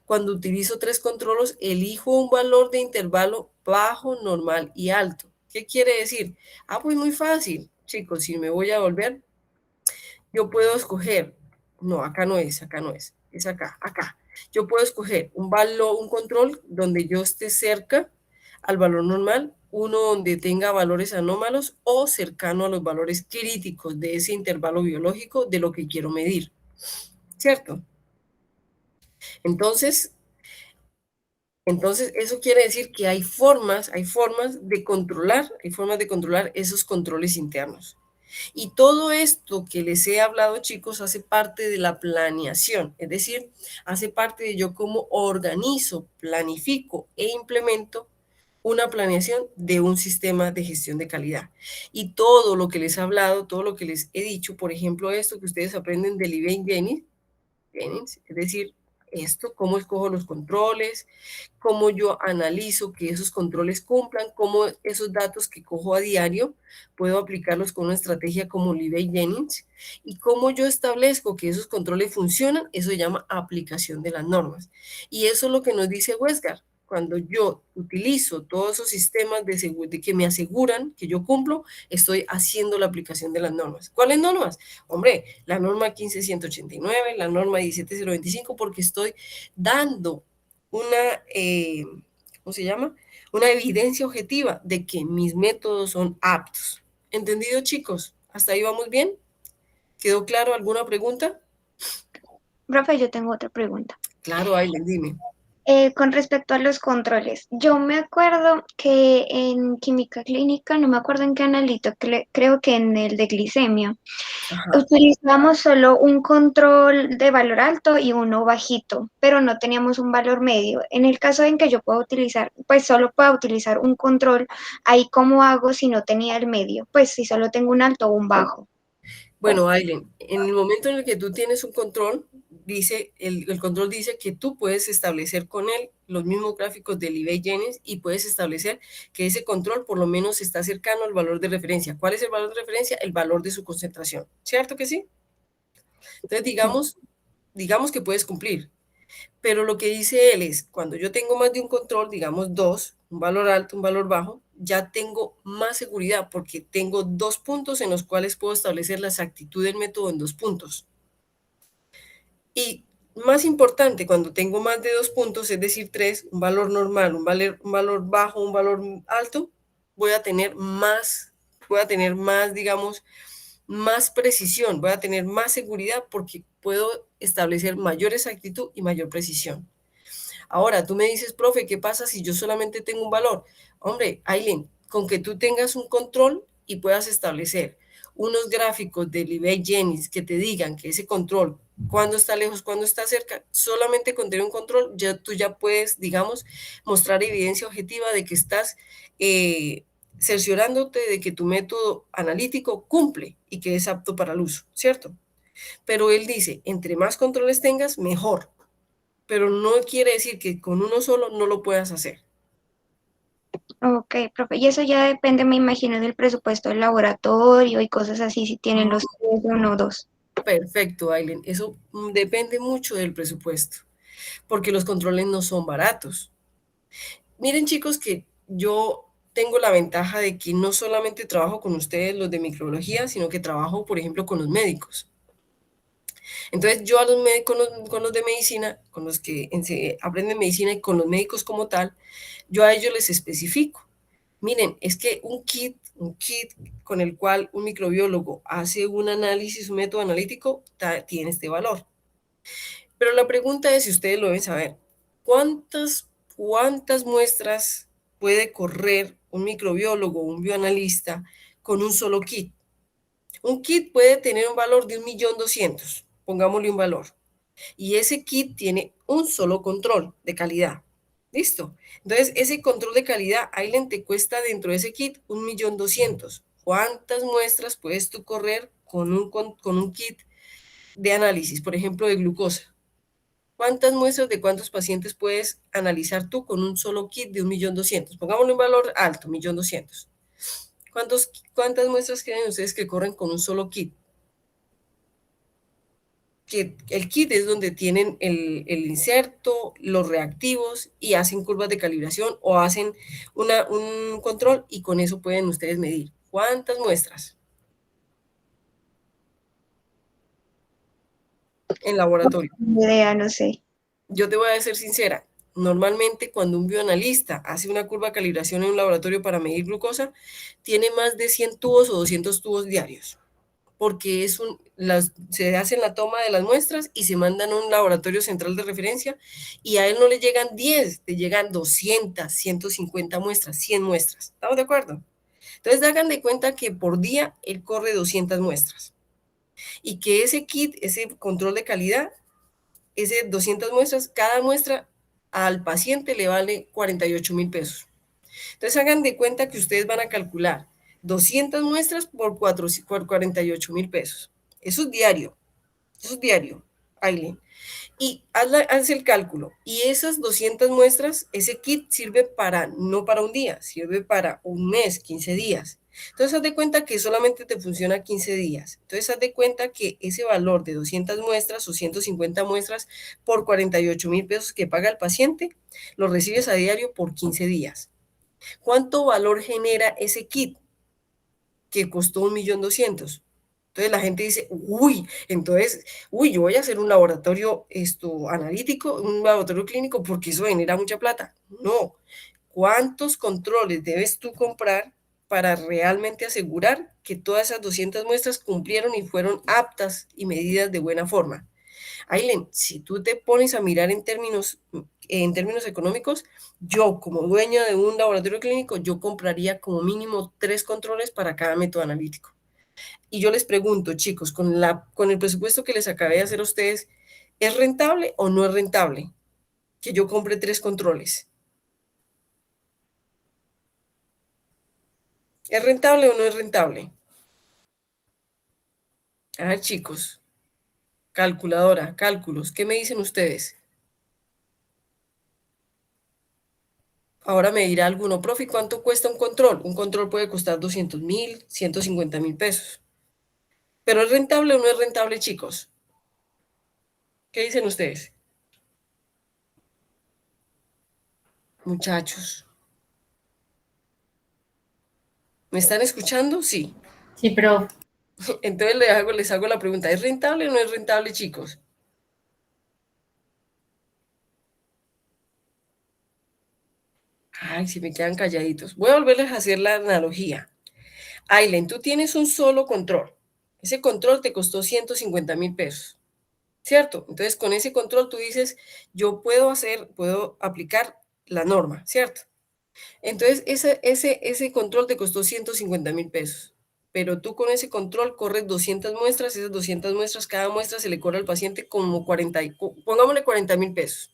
Speaker 1: Cuando utilizo 3 controles, elijo un valor de intervalo bajo, normal y alto. ¿Qué quiere decir? Pues muy fácil, chicos, si me voy a volver, yo puedo escoger, no, acá no es, es acá. Yo puedo escoger un control donde yo esté cerca al valor normal, uno donde tenga valores anómalos o cercano a los valores críticos de ese intervalo biológico de lo que quiero medir, ¿cierto? Entonces eso quiere decir que hay formas de controlar esos controles internos. Y todo esto que les he hablado, chicos, hace parte de la planeación, es decir, hace parte de yo cómo organizo, planifico e implemento una planeación de un sistema de gestión de calidad. Y todo lo que les he hablado, todo lo que les he dicho, por ejemplo, esto que ustedes aprenden del Libey-Jennings, es decir, cómo escojo los controles, cómo yo analizo que esos controles cumplan, cómo esos datos que cojo a diario puedo aplicarlos con una estrategia como Libey-Jennings y cómo yo establezco que esos controles funcionan, eso se llama aplicación de las normas. Y eso es lo que nos dice Westgard. Cuando yo utilizo todos esos sistemas de que me aseguran que yo cumplo, estoy haciendo la aplicación de las normas. ¿Cuáles normas? Hombre, la norma 15189, la norma 17025, porque estoy dando ¿cómo se llama? Una evidencia objetiva de que mis métodos son aptos. ¿Entendido, chicos? ¿Hasta ahí vamos bien? ¿Quedó claro alguna pregunta?
Speaker 2: Profe, yo tengo otra pregunta.
Speaker 1: Claro, Aileen, dime.
Speaker 2: Con respecto a los controles, yo me acuerdo que en química clínica, no me acuerdo en qué analito, creo que en el de glicemia,
Speaker 1: Ajá.
Speaker 2: utilizamos solo un control de valor alto y uno bajito, pero no teníamos un valor medio. En el caso en que yo puedo utilizar, pues solo puedo utilizar un control, ahí cómo hago si no tenía el medio, pues si solo tengo un alto o un bajo.
Speaker 1: Bueno, Aileen, en el momento en el que tú tienes un control, dice, el control dice que tú puedes establecer con él los mismos gráficos de Lebesgue-Jennings y puedes establecer que ese control por lo menos está cercano al valor de referencia. ¿Cuál es el valor de referencia? El valor de su concentración. ¿Cierto que sí? Entonces, digamos que puedes cumplir. Pero lo que dice él es, cuando yo tengo más de un control, digamos dos, un valor alto, un valor bajo, ya tengo más seguridad porque tengo dos puntos en los cuales puedo establecer la exactitud del método en dos puntos. Y más importante, cuando tengo más de dos puntos, es decir, tres, un valor normal, un valor bajo, un valor alto, voy a tener más, digamos, más precisión, voy a tener más seguridad porque puedo establecer mayor exactitud y mayor precisión. Ahora, tú me dices, profe, ¿qué pasa si yo solamente tengo un valor? Hombre, Aileen, con que tú tengas un control y puedas establecer unos gráficos de Lebesgue-Jennings que te digan que ese control, cuando está lejos, cuando está cerca, solamente con tener un control, ya tú ya puedes, digamos, mostrar evidencia objetiva de que estás cerciorándote de que tu método analítico cumple y que es apto para el uso, ¿cierto? Pero él dice, entre más controles tengas, mejor, pero no quiere decir que con uno solo no lo puedas hacer.
Speaker 2: Ok, profe, y eso ya depende, me imagino, del presupuesto del laboratorio y cosas así, si tienen los tres, uno o dos.
Speaker 1: Perfecto, Aileen. Eso depende mucho del presupuesto, porque los controles no son baratos. Miren, chicos, que yo tengo la ventaja de que no solamente trabajo con ustedes, los de microbiología, sino que trabajo, por ejemplo, con los médicos. Entonces, yo a los médicos, con los de medicina, con los que aprenden medicina y con los médicos como tal, yo a ellos les especifico. Miren, es que un kit con el cual un microbiólogo hace un análisis, un método analítico, tiene este valor. Pero la pregunta es, si ustedes lo deben saber, ¿cuántas muestras puede correr un microbiólogo, un bioanalista con un solo kit? Un kit puede tener un valor de 1.200.000, pongámosle un valor. Y ese kit tiene un solo control de calidad. ¿Listo? Entonces, ese control de calidad, Aileen, te cuesta dentro de ese kit 1.200.000. ¿Cuántas muestras puedes tú correr con un kit de análisis, por ejemplo, de glucosa? ¿Cuántas muestras de cuántos pacientes puedes analizar tú con un solo kit de 1.200.000? Pongámosle un valor alto, 1.200.000. ¿Cuántas muestras creen ustedes que corren con un solo kit? Que el kit es donde tienen el inserto, los reactivos y hacen curvas de calibración o hacen un control y con eso pueden ustedes medir. ¿Cuántas muestras en laboratorio?
Speaker 2: Ni idea, no sé.
Speaker 1: Yo te voy a ser sincera. Normalmente cuando un bioanalista hace una curva de calibración en un laboratorio para medir glucosa, tiene más de 100 tubos o 200 tubos diarios, porque se hacen la toma de las muestras y se mandan a un laboratorio central de referencia y a él no le llegan 10, le llegan 200, 150 muestras, 100 muestras. ¿Estamos de acuerdo? Entonces hagan de cuenta que por día él corre 200 muestras y que ese kit, ese control de calidad, ese 200 muestras, cada muestra al paciente le vale 48.000 pesos. Entonces hagan de cuenta que ustedes van a calcular 200 muestras por 48.000 pesos. Eso es diario, Aileen. Y haz el cálculo. Y esas 200 muestras, ese kit sirve no para un día, sirve para un mes, 15 días. Entonces, haz de cuenta que solamente te funciona 15 días. Entonces, haz de cuenta que ese valor de 200 muestras o 150 muestras por 48.000 pesos que paga el paciente, lo recibes a diario por 15 días. ¿Cuánto valor genera ese kit que costó 1.200.000? Entonces la gente dice, yo voy a hacer un laboratorio analítico, un laboratorio clínico, porque eso genera mucha plata. No. ¿Cuántos controles debes tú comprar para realmente asegurar que todas esas 200 muestras cumplieron y fueron aptas y medidas de buena forma? Aileen, si tú te pones a mirar en términos económicos, yo como dueña de un laboratorio clínico, yo compraría como mínimo 3 controles para cada método analítico. Y yo les pregunto, chicos, con el presupuesto que les acabé de hacer a ustedes, ¿es rentable o no es rentable que yo compre 3 controles? ¿Es rentable o no es rentable? A ver, chicos, calculadora, cálculos, ¿qué me dicen ustedes? Ahora me dirá alguno, profe, ¿cuánto cuesta un control? Un control puede costar 200.000, 150.000 pesos. ¿Pero es rentable o no es rentable, chicos? ¿Qué dicen ustedes? Muchachos, ¿me están escuchando? Sí.
Speaker 4: Sí, pero
Speaker 1: Entonces les hago la pregunta, ¿es rentable o no es rentable, chicos? Ay, si me quedan calladitos. Voy a volverles a hacer la analogía. Aileen, tú tienes un solo control. Ese control te costó 150.000 pesos, ¿cierto? Entonces, con ese control tú dices, yo puedo aplicar la norma, ¿cierto? Entonces, ese control te costó 150.000 pesos, pero tú con ese control corres 200 muestras, esas 200 muestras, cada muestra se le cobra al paciente como 40, pongámosle 40.000 pesos.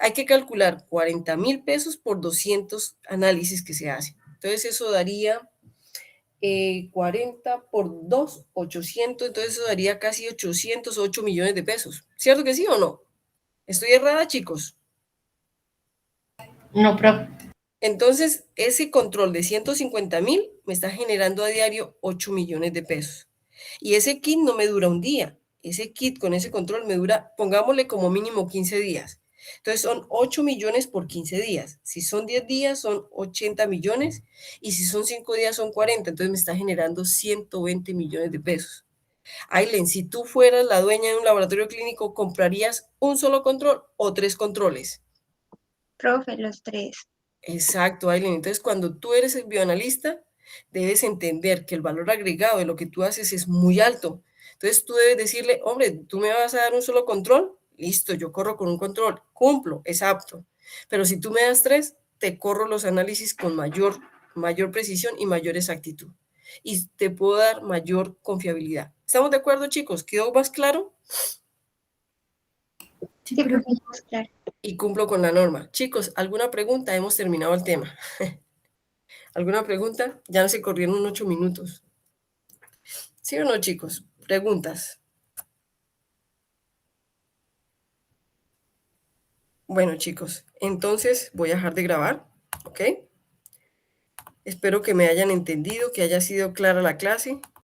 Speaker 1: Hay que calcular 40.000 pesos por 200 análisis que se hacen. Entonces, eso daría 40 por 2, 800, entonces eso daría casi 808 millones de pesos. ¿Cierto que sí o no? ¿Estoy errada, chicos?
Speaker 4: no, pero
Speaker 1: Entonces, ese control de 150.000 me está generando a diario 8 millones de pesos. Y ese kit no me dura un día. Ese kit con ese control me dura, pongámosle como mínimo 15 días. Entonces son 8 millones por 15 días. Si son 10 días son 80 millones y si son 5 días son 40. Entonces me está generando 120 millones de pesos. Aileen, si tú fueras la dueña de un laboratorio clínico, ¿comprarías un solo control o 3 controles?
Speaker 2: Profe, los 3.
Speaker 1: Exacto, Aileen. Entonces, cuando tú eres el bioanalista, debes entender que el valor agregado de lo que tú haces es muy alto. Entonces, tú debes decirle, hombre, tú me vas a dar un solo control, listo, yo corro con un control, cumplo, es apto. Pero si tú me das 3, te corro los análisis con mayor precisión y mayor exactitud. Y te puedo dar mayor confiabilidad. ¿Estamos de acuerdo, chicos? ¿Quedó más claro?
Speaker 4: sí,
Speaker 2: Sí,
Speaker 4: pero
Speaker 2: profe, claro.
Speaker 1: Y cumplo con la norma. Chicos, ¿alguna pregunta? Hemos terminado el tema. ¿Alguna pregunta? Ya no se corrieron 8 minutos. ¿Sí o no, chicos? Preguntas. Bueno, chicos, entonces voy a dejar de grabar, ¿ok? Espero que me hayan entendido, que haya sido clara la clase.